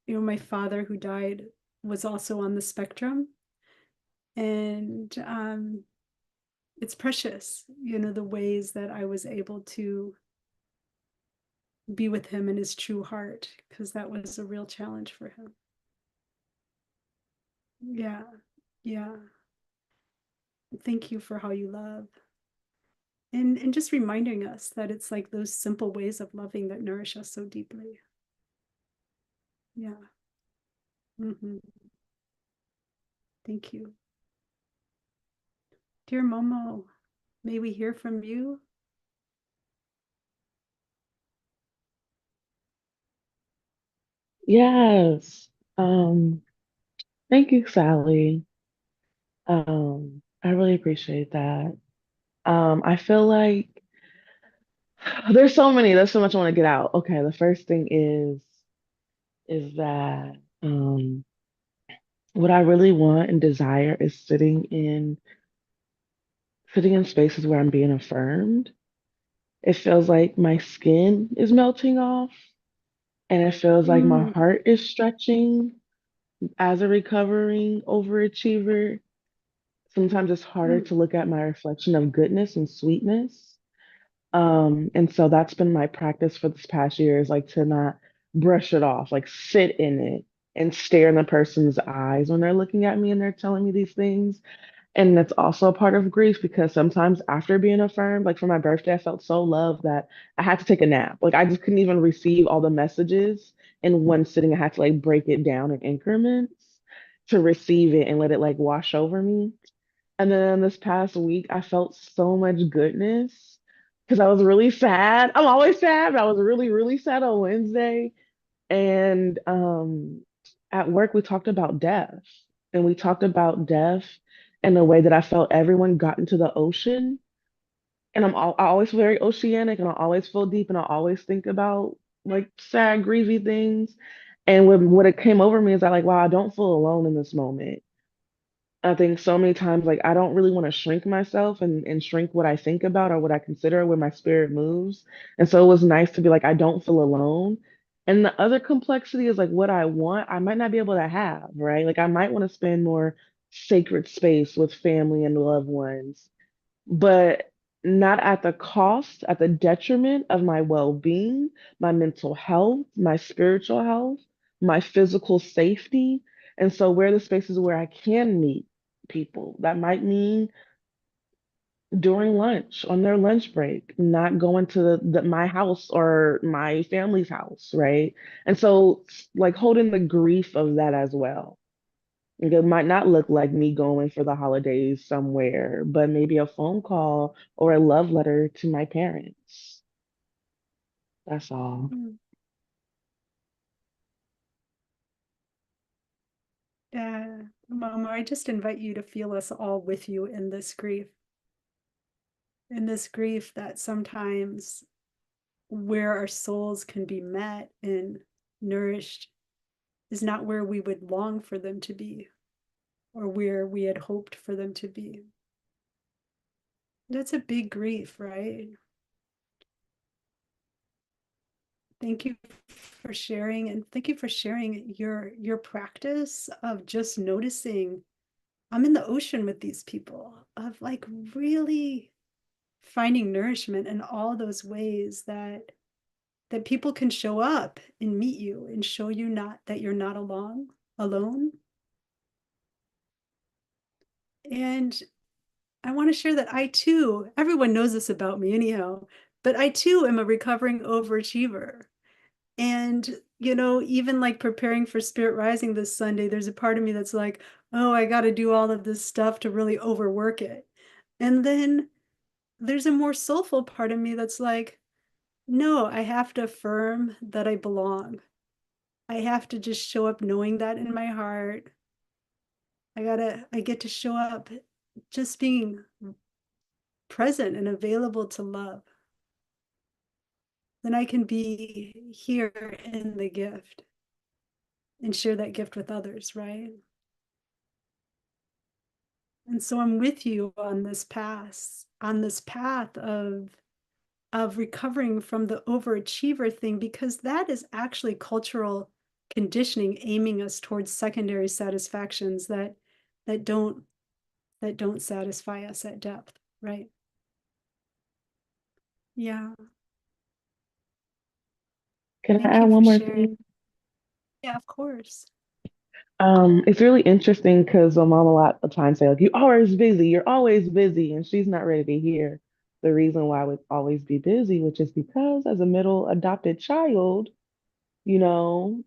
my father, who died, was also on the spectrum. And it's precious, the ways that I was able to be with him in his true heart, because that was a real challenge for him. Yeah. Yeah. Thank you for how you love. And just reminding us that it's like those simple ways of loving that nourish us so deeply. Yeah. Thank you. Dear Momo, may we hear from you? Yes. Thank you, Sally. I really appreciate that. I feel like there's so many. There's so much I want to get out. Okay, the first thing is that what I really want and desire is sitting in spaces where I'm being affirmed. It feels like my skin is melting off, and it feels like my Mm, heart is stretching as a recovering overachiever. Sometimes it's harder mm, to look at my reflection of goodness and sweetness. And so that's been my practice for this past year, is like to not brush it off, like sit in it and stare in the person's eyes when they're looking at me and they're telling me these things. And that's also a part of grief, because sometimes after being affirmed, like for my birthday, I felt so loved that I had to take a nap. Like I just couldn't even receive all the messages in one sitting. I had to like break it down in increments to receive it and let it like wash over me. And then this past week, I felt so much goodness because I was really sad. I'm always sad, but I was really, really sad on Wednesday. And at work, we talked about death. And we talked about death in the way that I felt everyone got into the ocean. And I always feel very oceanic, and I always feel deep, and I always think about like sad, grievy things. And when what it came over me is that like, wow, I don't feel alone in this moment. I think so many times, like, I don't really want to shrink myself and shrink what I think about or what I consider when my spirit moves. And so it was nice to be like, I don't feel alone. And the other complexity is like what I want, I might not be able to have, right? Like, I might want to spend more sacred space with family and loved ones, but not at the cost, at the detriment of my well being, my mental health, my spiritual health, my physical safety. And so, where are the spaces where I can meet people? That might mean during lunch, on their lunch break, not going to my house or my family's house, right? And so, like, holding the grief of that as well. It might not look like me going for the holidays somewhere, but maybe a phone call or a love letter to my parents. That's all. mm. Yeah, Mama, I just invite you to feel us all with you in this grief that sometimes where our souls can be met and nourished is not where we would long for them to be or where we had hoped for them to be. That's a big grief, right? Thank you for sharing, and thank you for sharing your practice of just noticing I'm in the ocean with these people, of like really finding nourishment in all those ways that people can show up and meet you and show you not that you're not alone. And I want to share that I too, everyone knows this about me anyhow, but I too am a recovering overachiever. And, even like preparing for Spirit Rising this Sunday, there's a part of me that's like, oh, I got to do all of this stuff to really overwork it. And then there's a more soulful part of me that's like, no, I have to affirm that I belong. I have to just show up knowing that in my heart. I get to show up just being present and available to love. Then I can be here in the gift and share that gift with others, right? And so I'm with you on this path of recovering from the overachiever thing, because that is actually cultural conditioning aiming us towards secondary satisfactions that don't satisfy us at depth, right? Yeah. Can I Thank add you one for more sharing. thing? Yeah, of course. It's really interesting because my mom a lot of times say like, "You always busy. You're always busy," and she's not ready to hear the reason why I would always be busy, which is because as a middle adopted child, you know,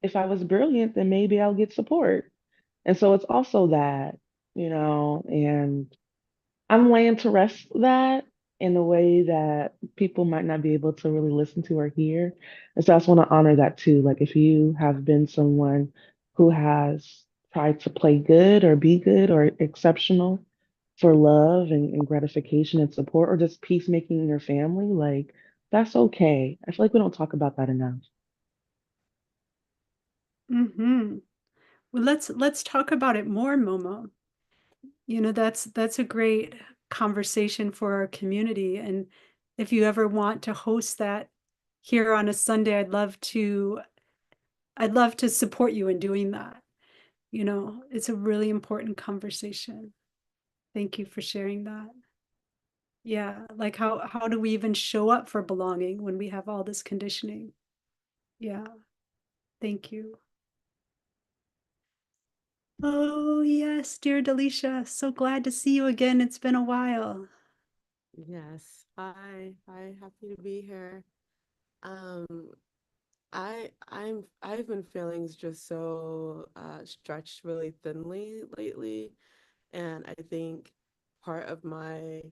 if I was brilliant, then maybe I'll get support. And so it's also that, and I'm laying to rest that in a way that people might not be able to really listen to or hear. And so I just want to honor that too. Like if you have been someone who has tried to play good or be good or exceptional for love and gratification and support, or just peacemaking in your family, like that's okay. I feel like we don't talk about that enough. Mm-hmm. Well, let's talk about it more, Momo. You know, that's a great conversation for our community. And if you ever want to host that here on a Sunday, I'd love to support you in doing that. You know, it's a really important conversation. Thank you for sharing that. Yeah, like how do we even show up for belonging when we have all this conditioning? Yeah, thank you. Oh, yes, dear Delisha, so glad to see you again. It's been a while. Yes. Hi. Hi. Happy to be here. Um, I've been feeling just so stretched really thinly lately, and I think part of my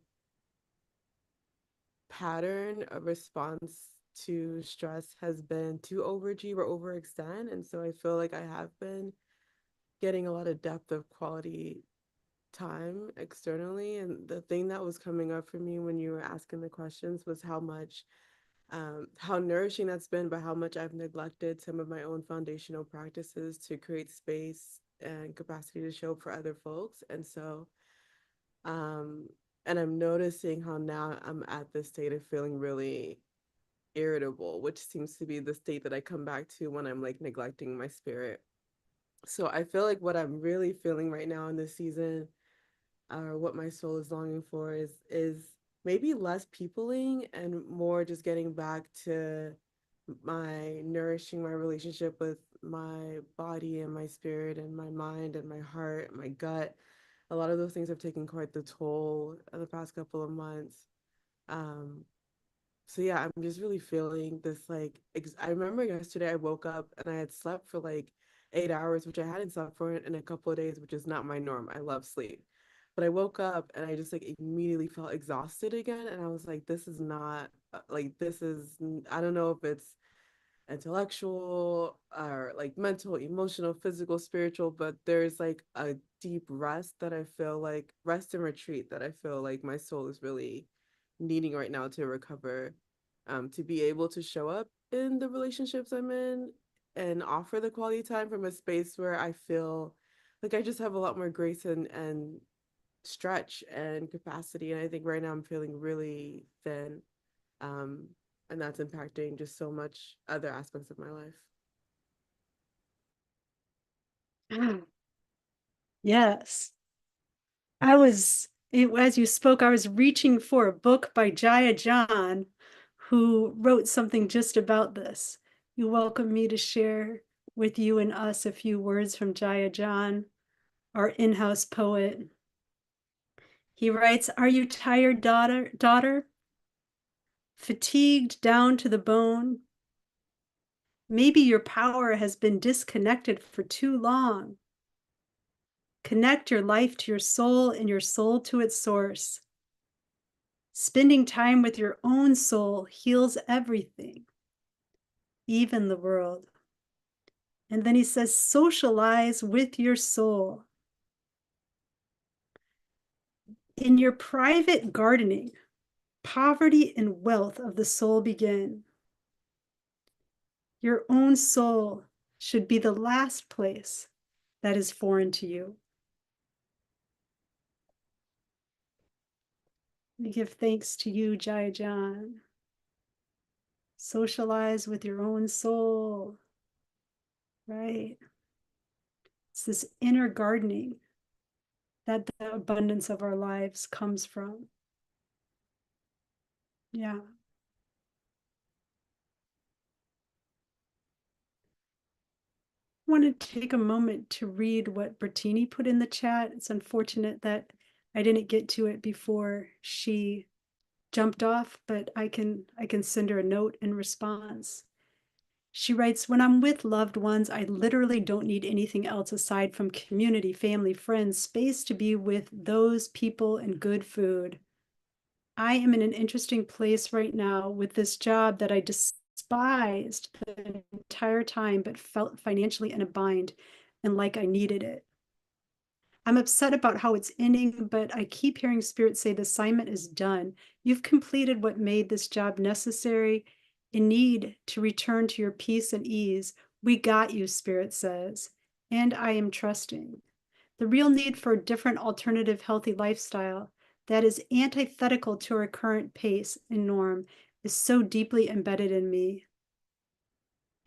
pattern of response to stress has been to overachieve or overextend, and so I feel like I have been getting a lot of depth of quality time externally. And the thing that was coming up for me when you were asking the questions was how nourishing that's been, but how much I've neglected some of my own foundational practices to create space and capacity to show up for other folks. Um, and I'm noticing how now I'm at this state of feeling really irritable, which seems to be the state that I come back to when I'm like neglecting my spirit. So I feel like what I'm really feeling right now in this season, or what my soul is longing for, is maybe less peopling and more just getting back to my nourishing my relationship with my body and my spirit and my mind and my heart, my gut. A lot of those things have taken quite the toll in the past couple of months. Um, so yeah, I'm just really feeling this like I remember yesterday I woke up and I had slept for like 8 hours, which I hadn't slept for in a couple of days, which is not my norm. I love sleep. But I woke up and I just like immediately felt exhausted again. And I was like, this is not like this is I don't know if it's intellectual or like mental, emotional, physical, spiritual, but there's like a deep rest that I feel like rest and retreat that I feel like my soul is really needing right now to recover, to be able to show up in the relationships I'm in and offer the quality time from a space where I feel like I just have a lot more grace and stretch and capacity. And I think right now I'm feeling really thin. Um, and that's impacting just so much other aspects of my life. Yes. As you spoke, I was reaching for a book by Jaya John, who wrote something just about this. You welcome me to share with you and us a few words from Jaya John, our in-house poet. He writes, "Are you tired, daughter? Fatigued down to the bone? Maybe your power has been disconnected for too long. Connect your life to your soul and your soul to its source. Spending time with your own soul heals everything, even the world." And then he says, socialize with your soul. In your private gardening, poverty and wealth of the soul begin. Your own soul should be the last place that is foreign to you. We give thanks to you, Jai John. Socialize with your own soul, right? It's this inner gardening that the abundance of our lives comes from. Yeah. I want to take a moment to read what Bertini put in the chat. It's unfortunate that I didn't get to it before she jumped off, but I can send her a note in response. She writes, "When I'm with loved ones, I literally don't need anything else aside from community, family, friends, space to be with those people and good food. I am in an interesting place right now with this job that I despised the entire time, but felt financially in a bind and like I needed it. I'm upset about how it's ending, but I keep hearing Spirit say the assignment is done. You've completed what made this job necessary. In need to return to your peace and ease. We got you, Spirit says, and I am trusting. The real need for a different alternative healthy lifestyle that is antithetical to our current pace and norm is so deeply embedded in me.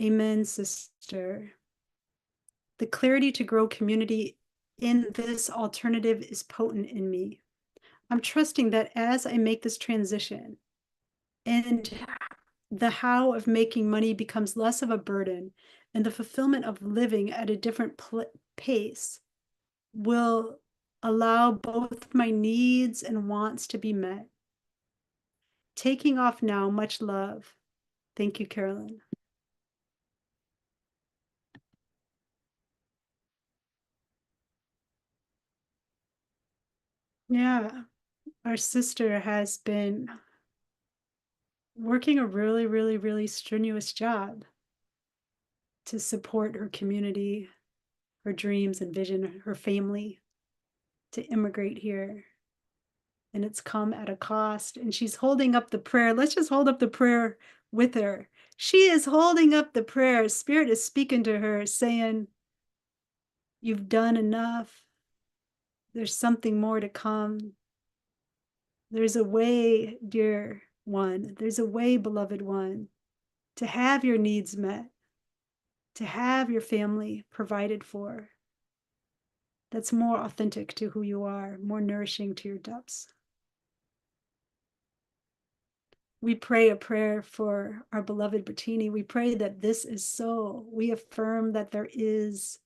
Amen, sister. The clarity to grow community in this alternative is potent in me. I'm trusting that as I make this transition and the how of making money becomes less of a burden and the fulfillment of living at a different pace will allow both my needs and wants to be met. Taking off now, much love. Thank you, Carolyn. Yeah, our sister has been working a really, really, really strenuous job to support her community, her dreams and vision, her family to immigrate here. And it's come at a cost. And she's holding up the prayer. Let's just hold up the prayer with her. She is holding up the prayer. Spirit is speaking to her, saying, you've done enough. There's something more to come. There's a way, dear one. There's a way, beloved one, to have your needs met, to have your family provided for. That's more authentic to who you are, more nourishing to your depths. We pray a prayer for our beloved Bertini. We pray that this is so. We affirm that there is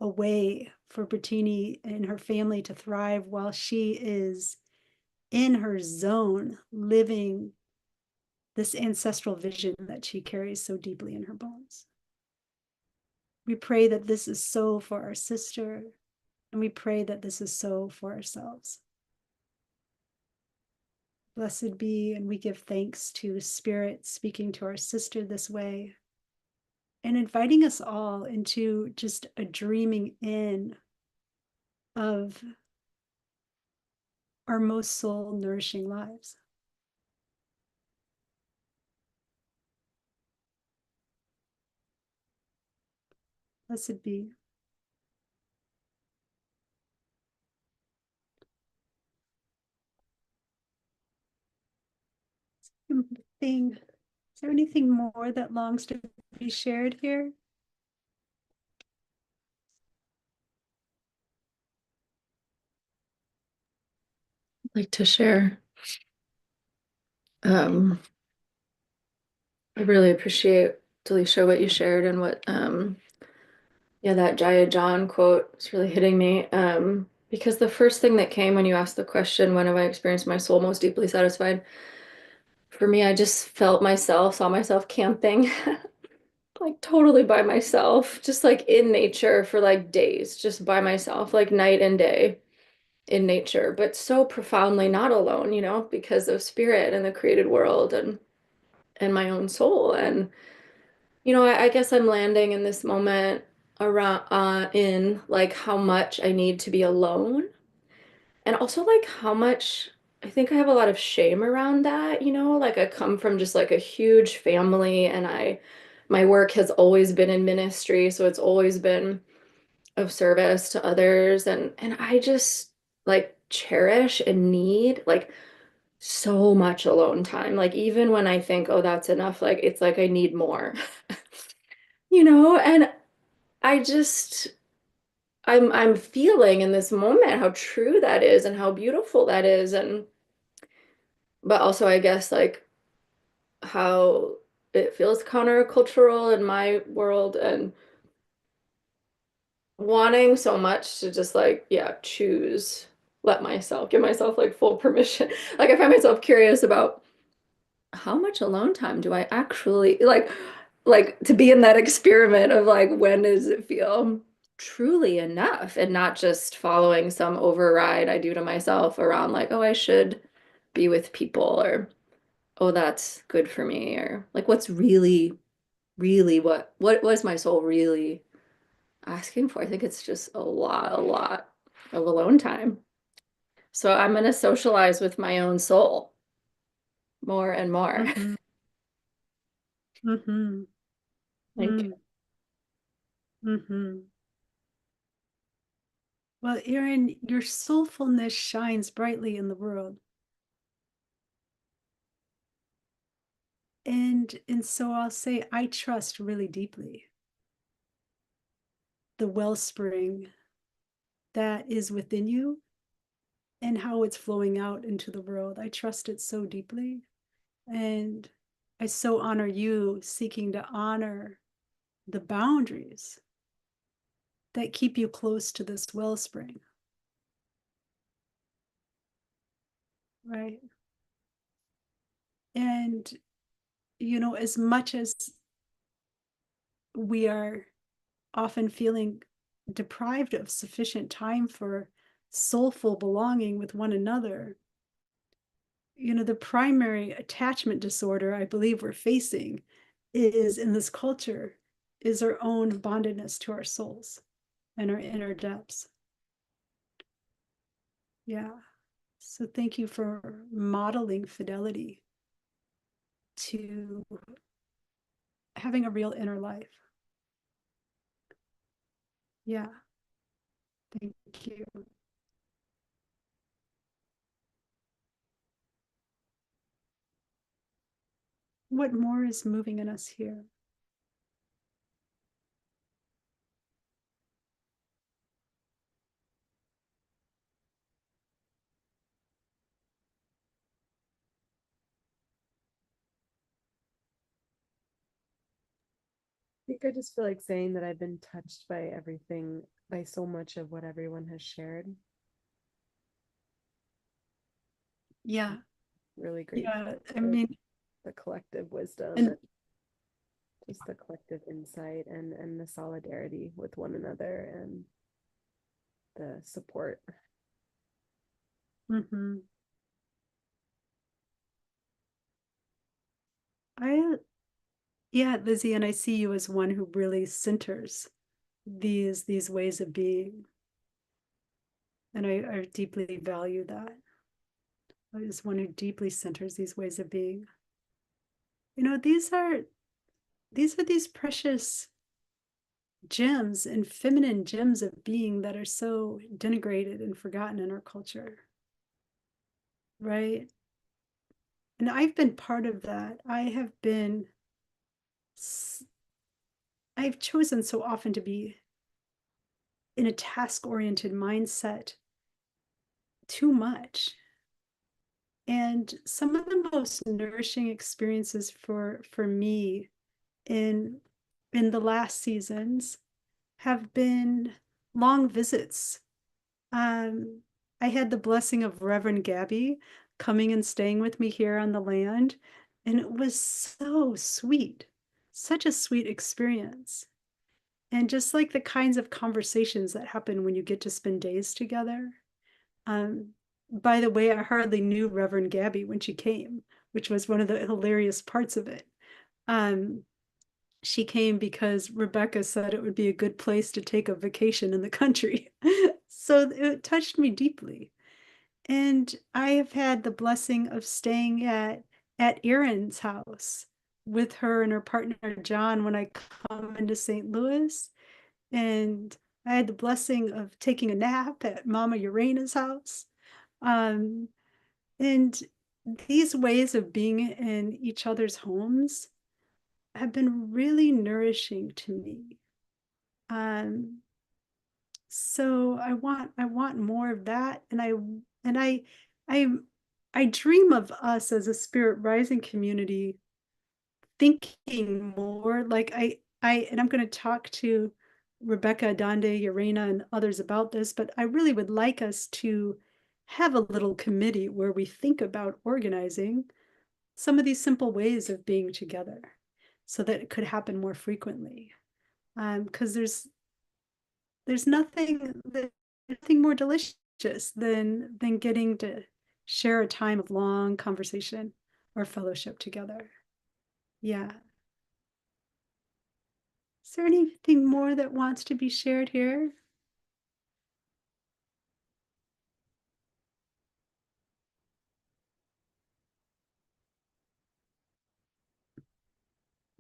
a way for Bertini and her family to thrive while she is in her zone, living this ancestral vision that she carries so deeply in her bones. We pray that this is so for our sister, and we pray that this is so for ourselves. Blessed be, and we give thanks to Spirit speaking to our sister this way and inviting us all into just a dreaming in of our most soul nourishing lives. Blessed be. Is there anything more that longs to be shared here? I'd like to share. I really appreciate, Delisha, what you shared and what yeah, that Jaya John quote is really hitting me. Because the first thing that came when you asked the question, when have I experienced my soul most deeply satisfied? For me, I just saw myself camping, like totally by myself, just like in nature for like days, just by myself, like night and day in nature, but so profoundly not alone, because of spirit and the created world and my own soul. And I guess I'm landing in this moment around in like how much I need to be alone, and also like how much I think I have a lot of shame around that, like I come from just like a huge family, and my work has always been in ministry, so it's always been of service to others, and I just like cherish and need like so much alone time. Like even when I think, oh, that's enough, like it's like I need more. And I just I'm feeling in this moment how true that is and how beautiful that is, and but also I guess like how it feels countercultural in my world, and wanting so much to just like give myself like full permission. Like I find myself curious about how much alone time do I actually like to be in that experiment of like, when does it feel truly enough, and not just following some override I do to myself around like, oh, I should be with people, or oh, that's good for me, or like what's really, really what was my soul really asking for. I think it's just a lot. of alone time. So I'm going to socialize with my own soul more and more. Mhm. Mhm. Thank you. Mhm. Well, Erin, your soulfulness shines brightly in the world. And so I'll say I trust really deeply the wellspring that is within you and how it's flowing out into the world. I trust it so deeply. And I so honor you seeking to honor the boundaries that keep you close to this wellspring. Right. And, as much as we are often feeling deprived of sufficient time for soulful belonging with one another, the primary attachment disorder I believe we're facing is in this culture is our own bondedness to our souls and our inner depths. Yeah. So thank you for modeling fidelity to having a real inner life. Yeah. Thank you. What more is moving in us here? I think I just feel like saying that I've been touched by everything, by so much of what everyone has shared. Yeah. Really grateful Yeah. I for mean, the collective wisdom and and just the collective insight and the solidarity with one another and the support. mhm. Yeah, Lizzie, and I see you as one who really centers these ways of being. And I deeply value that. As one who deeply centers these ways of being. These precious gems and feminine gems of being that are so denigrated and forgotten in our culture. Right? And I've been part of that. I've chosen so often to be in a task-oriented mindset too much. And some of the most nourishing experiences for me in the last seasons have been long visits. I had the blessing of Reverend Gabby coming and staying with me here on the land, and it was so sweet, such a sweet experience. And just like the kinds of conversations that happen when you get to spend days together. Um, by the way, I hardly knew Reverend Gabby when she came, which was one of the hilarious parts of it. She came because Rebecca said it would be a good place to take a vacation in the country. So it touched me deeply. And I have had the blessing of staying at Erin's house with her and her partner John when I come into St. Louis. And I had the blessing of taking a nap at Mama Urena's house. Um, and these ways of being in each other's homes have been really nourishing to me. So I want more of that, and I I dream of us as a spirit rising community thinking more like and I'm going to talk to Rebecca, Donde, Urena, and others about this, but I really would like us to have a little committee where we think about organizing some of these simple ways of being together so that it could happen more frequently. Because there's nothing more delicious than getting to share a time of long conversation or fellowship together. Yeah. Is there anything more that wants to be shared here?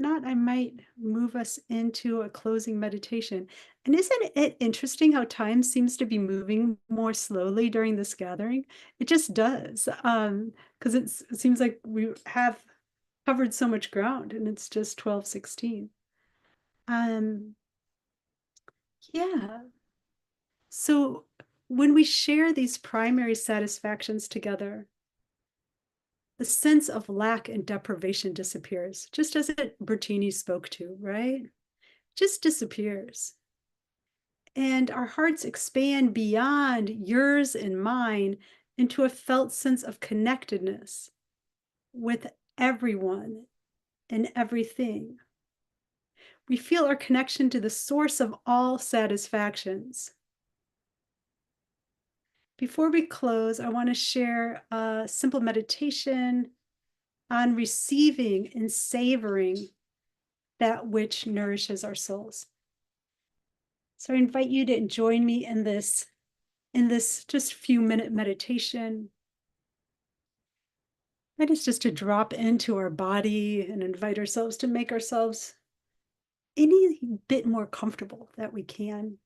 not, I might move us into a closing meditation. And isn't it interesting how time seems to be moving more slowly during this gathering? It just does. Because it seems like we have covered so much ground and it's just 12:16. Yeah. So when we share these primary satisfactions together, the sense of lack and deprivation disappears, just as it Bertini spoke to, right? Just disappears. And our hearts expand beyond yours and mine into a felt sense of connectedness with everyone and everything. We feel our connection to the source of all satisfactions. Before we close, I want to share a simple meditation on receiving and savoring that which nourishes our souls. So I invite you to join me in this just few minute meditation. That is just to drop into our body and invite ourselves to make ourselves any bit more comfortable that we can.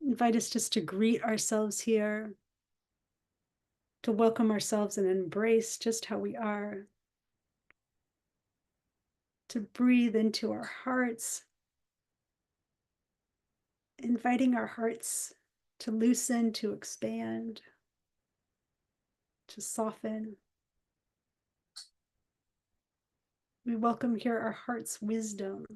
Invite us just to greet ourselves here, to welcome ourselves and embrace just how we are, to breathe into our hearts, inviting our hearts to loosen, to expand, to soften. We welcome here our heart's wisdom.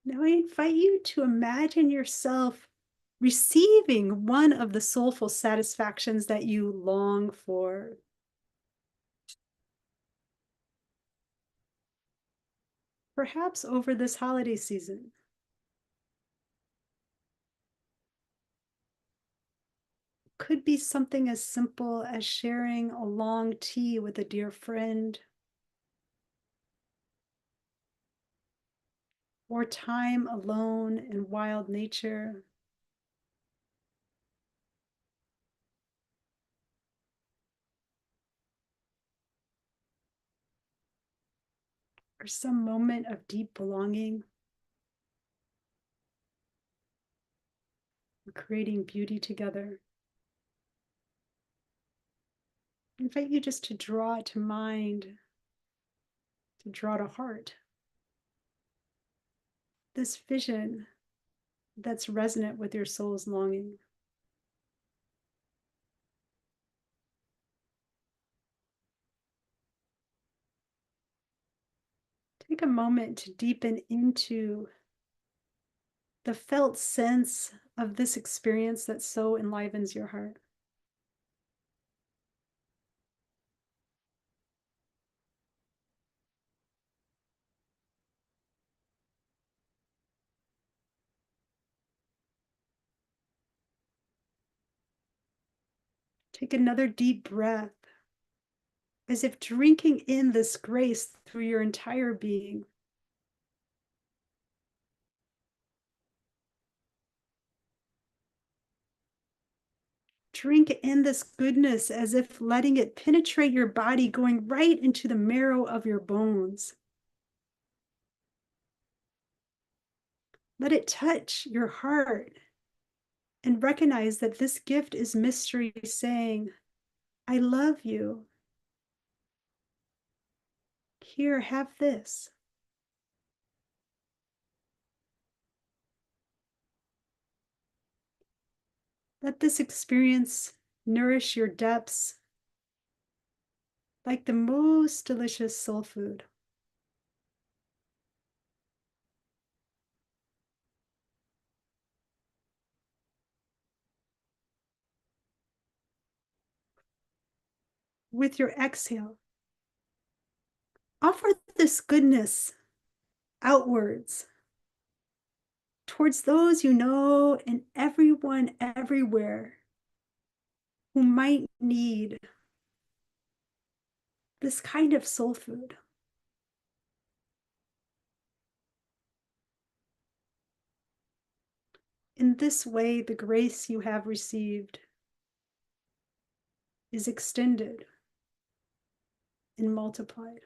Now I invite you to imagine yourself receiving one of the soulful satisfactions that you long for. Perhaps over this holiday season. Could be something as simple as sharing a long tea with a dear friend, or time alone in wild nature. Or some moment of deep belonging, creating beauty together. I invite you just to draw to mind, to draw to heart this vision that's resonant with your soul's longing. Take a moment to deepen into the felt sense of this experience that so enlivens your heart. Take another deep breath, as if drinking in this grace through your entire being. Drink in this goodness as if letting it penetrate your body, going right into the marrow of your bones. Let it touch your heart and recognize that this gift is mystery saying, I love you. Here, have this. Let this experience nourish your depths like the most delicious soul food. With your exhale, offer this goodness outwards towards those you know and everyone everywhere who might need this kind of soul food. In this way, the grace you have received is extended and multiplied.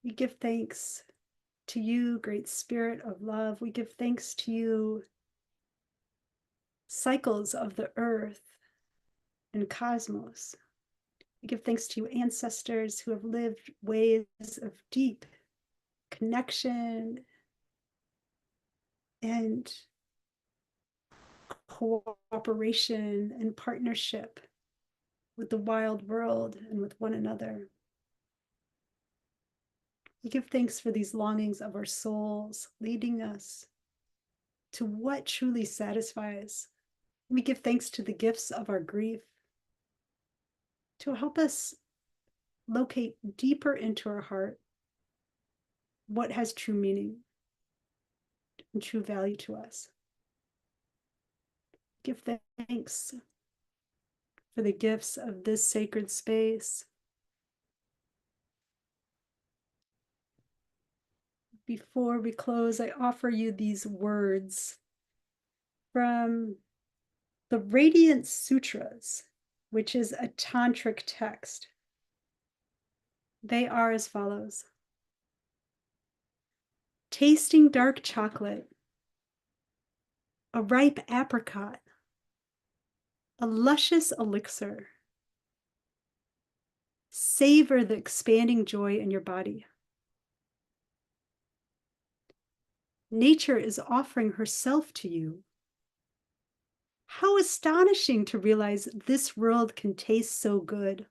We give thanks to you, Great Spirit of love. We give thanks to you, cycles of the earth and cosmos. We give thanks to you, ancestors who have lived ways of deep connection and cooperation and partnership with the wild world and with one another. We give thanks for these longings of our souls, leading us to what truly satisfies. We give thanks to the gifts of our grief to help us locate deeper into our heart what has true meaning and true value to us. Give thanks for the gifts of this sacred space. Before we close, I offer you these words from the Radiant Sutras, which is a tantric text. They are as follows. Tasting dark chocolate, a ripe apricot, a luscious elixir. Savor the expanding joy in your body. Nature is offering herself to you. How astonishing to realize this world can taste so good.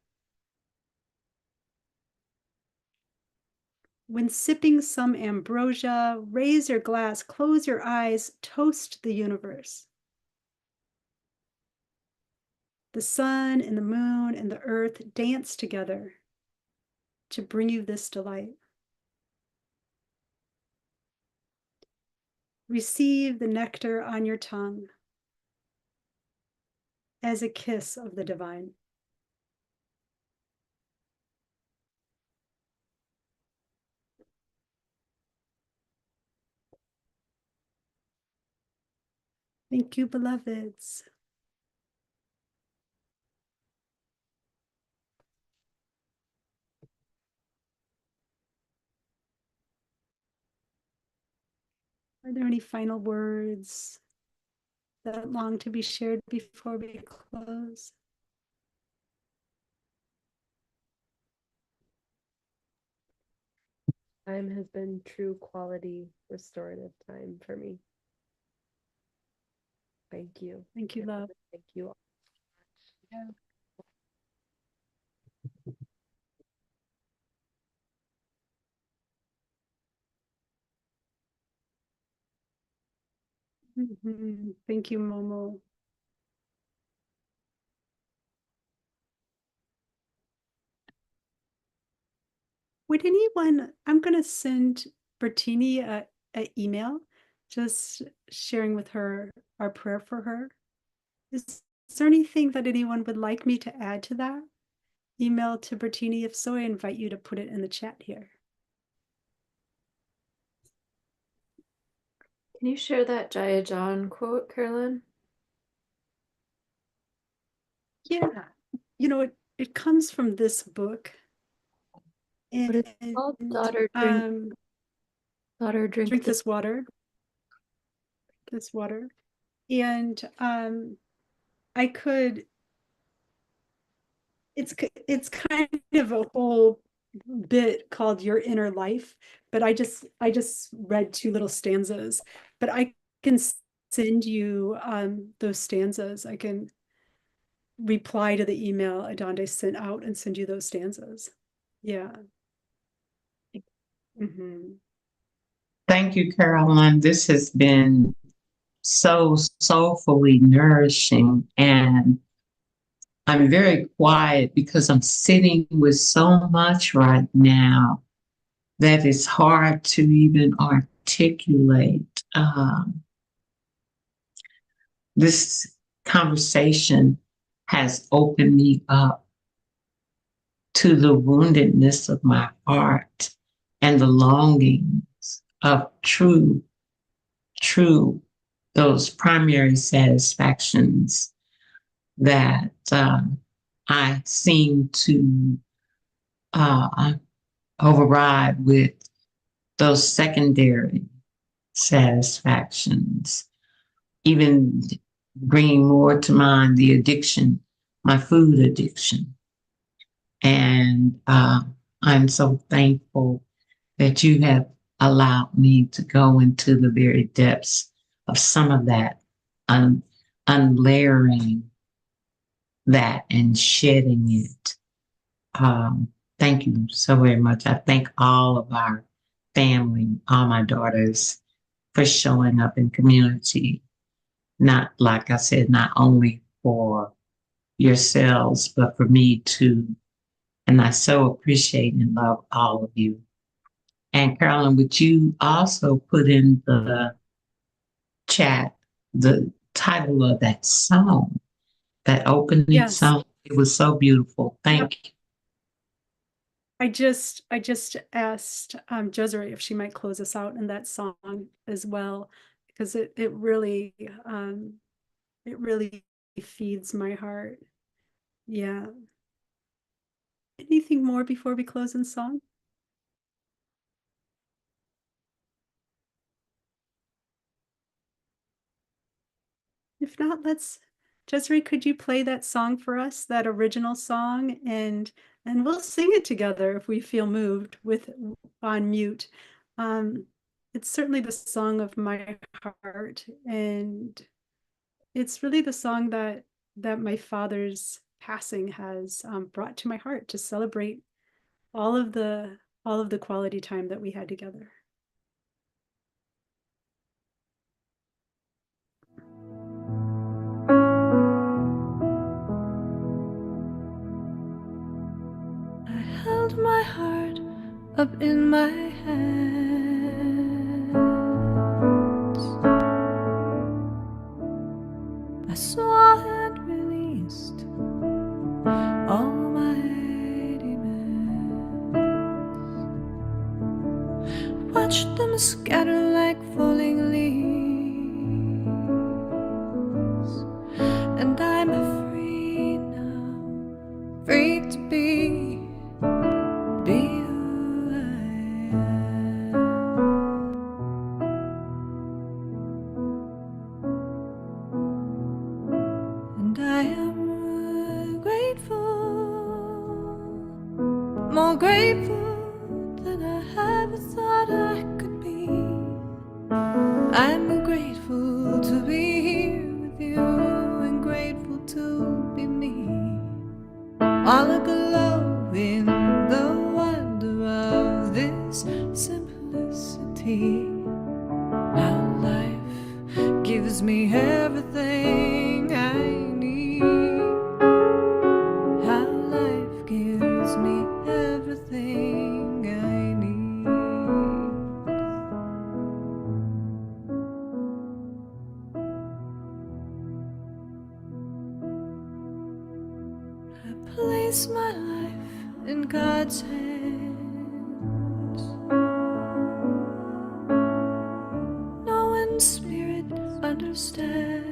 When sipping some ambrosia, raise your glass, close your eyes, toast the universe. The sun and the moon and the earth dance together to bring you this delight. Receive the nectar on your tongue as a kiss of the divine. Thank you, beloveds. Are there any final words that long to be shared before we close? Time has been true quality restorative time for me. Thank you. Thank you, love. Thank you all. Yeah. Thank you, Momo. Would anyone, I'm going to send Bertini an email, just sharing with her our prayer for her. Is there anything that anyone would like me to add to that email to Bertini? If so, I invite you to put it in the chat here. Can you share that Jaya John quote, Carolyn? Yeah, you know, it comes from this book. And What is it called? Daughter, drink drink this water. This water. And I could, it's kind of a whole bit called Your Inner Life, but I just read 2 little stanzas, but I can send you those stanzas. I can reply to the email Adande sent out and send you those stanzas. Yeah. Thank you, Caroline. This has been so soulfully nourishing, and I'm very quiet because I'm sitting with so much right now that it's hard to even articulate. This conversation has opened me up to the woundedness of my heart and the longings of true those primary satisfactions that I seem to override with those secondary satisfactions, even bringing more to mind the addiction, my food addiction. And I'm so thankful that you have allowed me to go into the very depths of some of that, unlayering that and shedding it. Thank you so very much. I thank all of our family, all my daughters, for showing up in community. Not, like I said, not only for yourselves, but for me too. And I so appreciate and love all of you. And Carolyn, would you also put in the chat the title of that song, that opening Yes. song? It was so beautiful. Thank you. I just asked Desiree if she might close us out in that song as well, because it really feeds my heart. Yeah. Anything more before we close in song? If not, Desiree, could you play that song for us, that original song, and we'll sing it together if we feel moved with on mute. It's certainly the song of my heart, and it's really the song that my father's passing has brought to my heart to celebrate all of the quality time that we had together. I held my heart up in my hands. I saw and released all my demands. Watched them scatter like falling leaves. And I'm free now, free to be who I am. And I am grateful, more grateful than I ever thought I could be. I'm grateful to be here with you and grateful to be me. All aglow in the wonder of this simplicity. How life gives me everything I need. How life gives me everything I need. I place my life in God's hands. No one spirit understands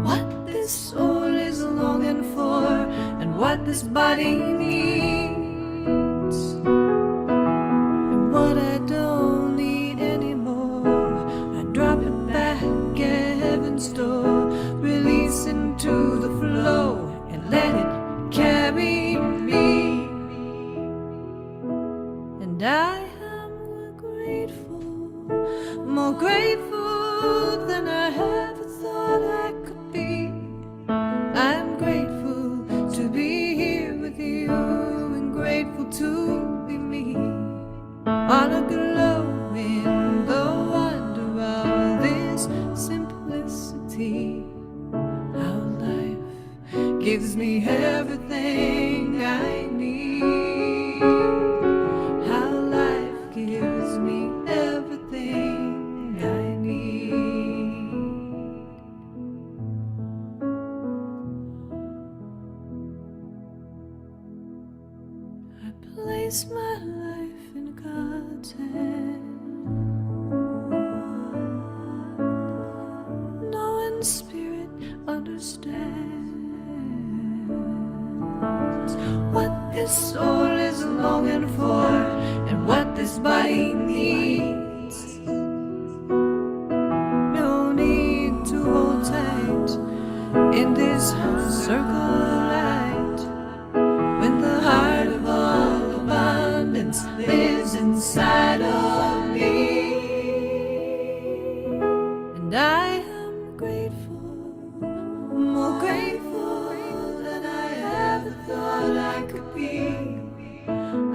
what this soul is longing for and what this body needs. And what I don't need anymore, I drop it back at heaven's door, release into the flow and let it carry me. And I am grateful, more grateful than I ever thought I could be. I'm grateful to be here with you and grateful to be me. All aglow in the wonder of this simplicity. How life gives me everything I need. How life gives me everything I need. I place my life in God's hands. this soul is longing for and what this body needs. No need to hold tight in this circle of light when the heart of all abundance lives inside of me. And I am grateful, more grateful than I ever thought I could be.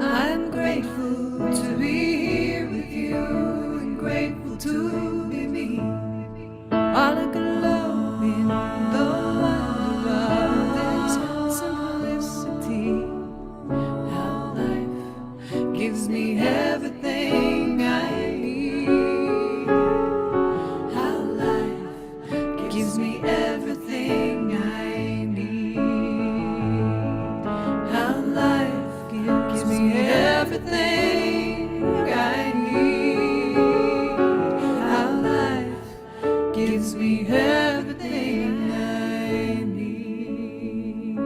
I'm grateful to be here with you and grateful to be me. All I could love in the wonder of this simplicity. How life gives me everything I need. How life gives me everything I need. How life gives me everything I need. How life gives me everything I need.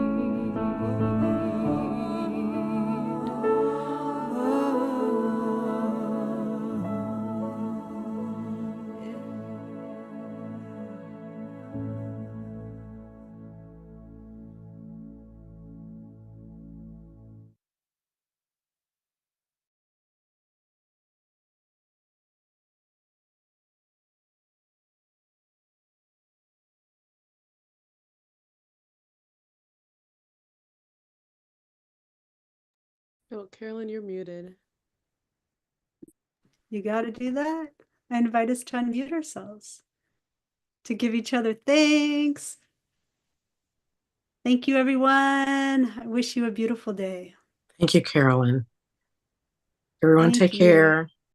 Oh, Carolyn, you're muted. You got to do that. I invite us to unmute ourselves, to give each other thanks. Thank you, everyone. I wish you a beautiful day. Thank you, Carolyn. Everyone Thank take you. care.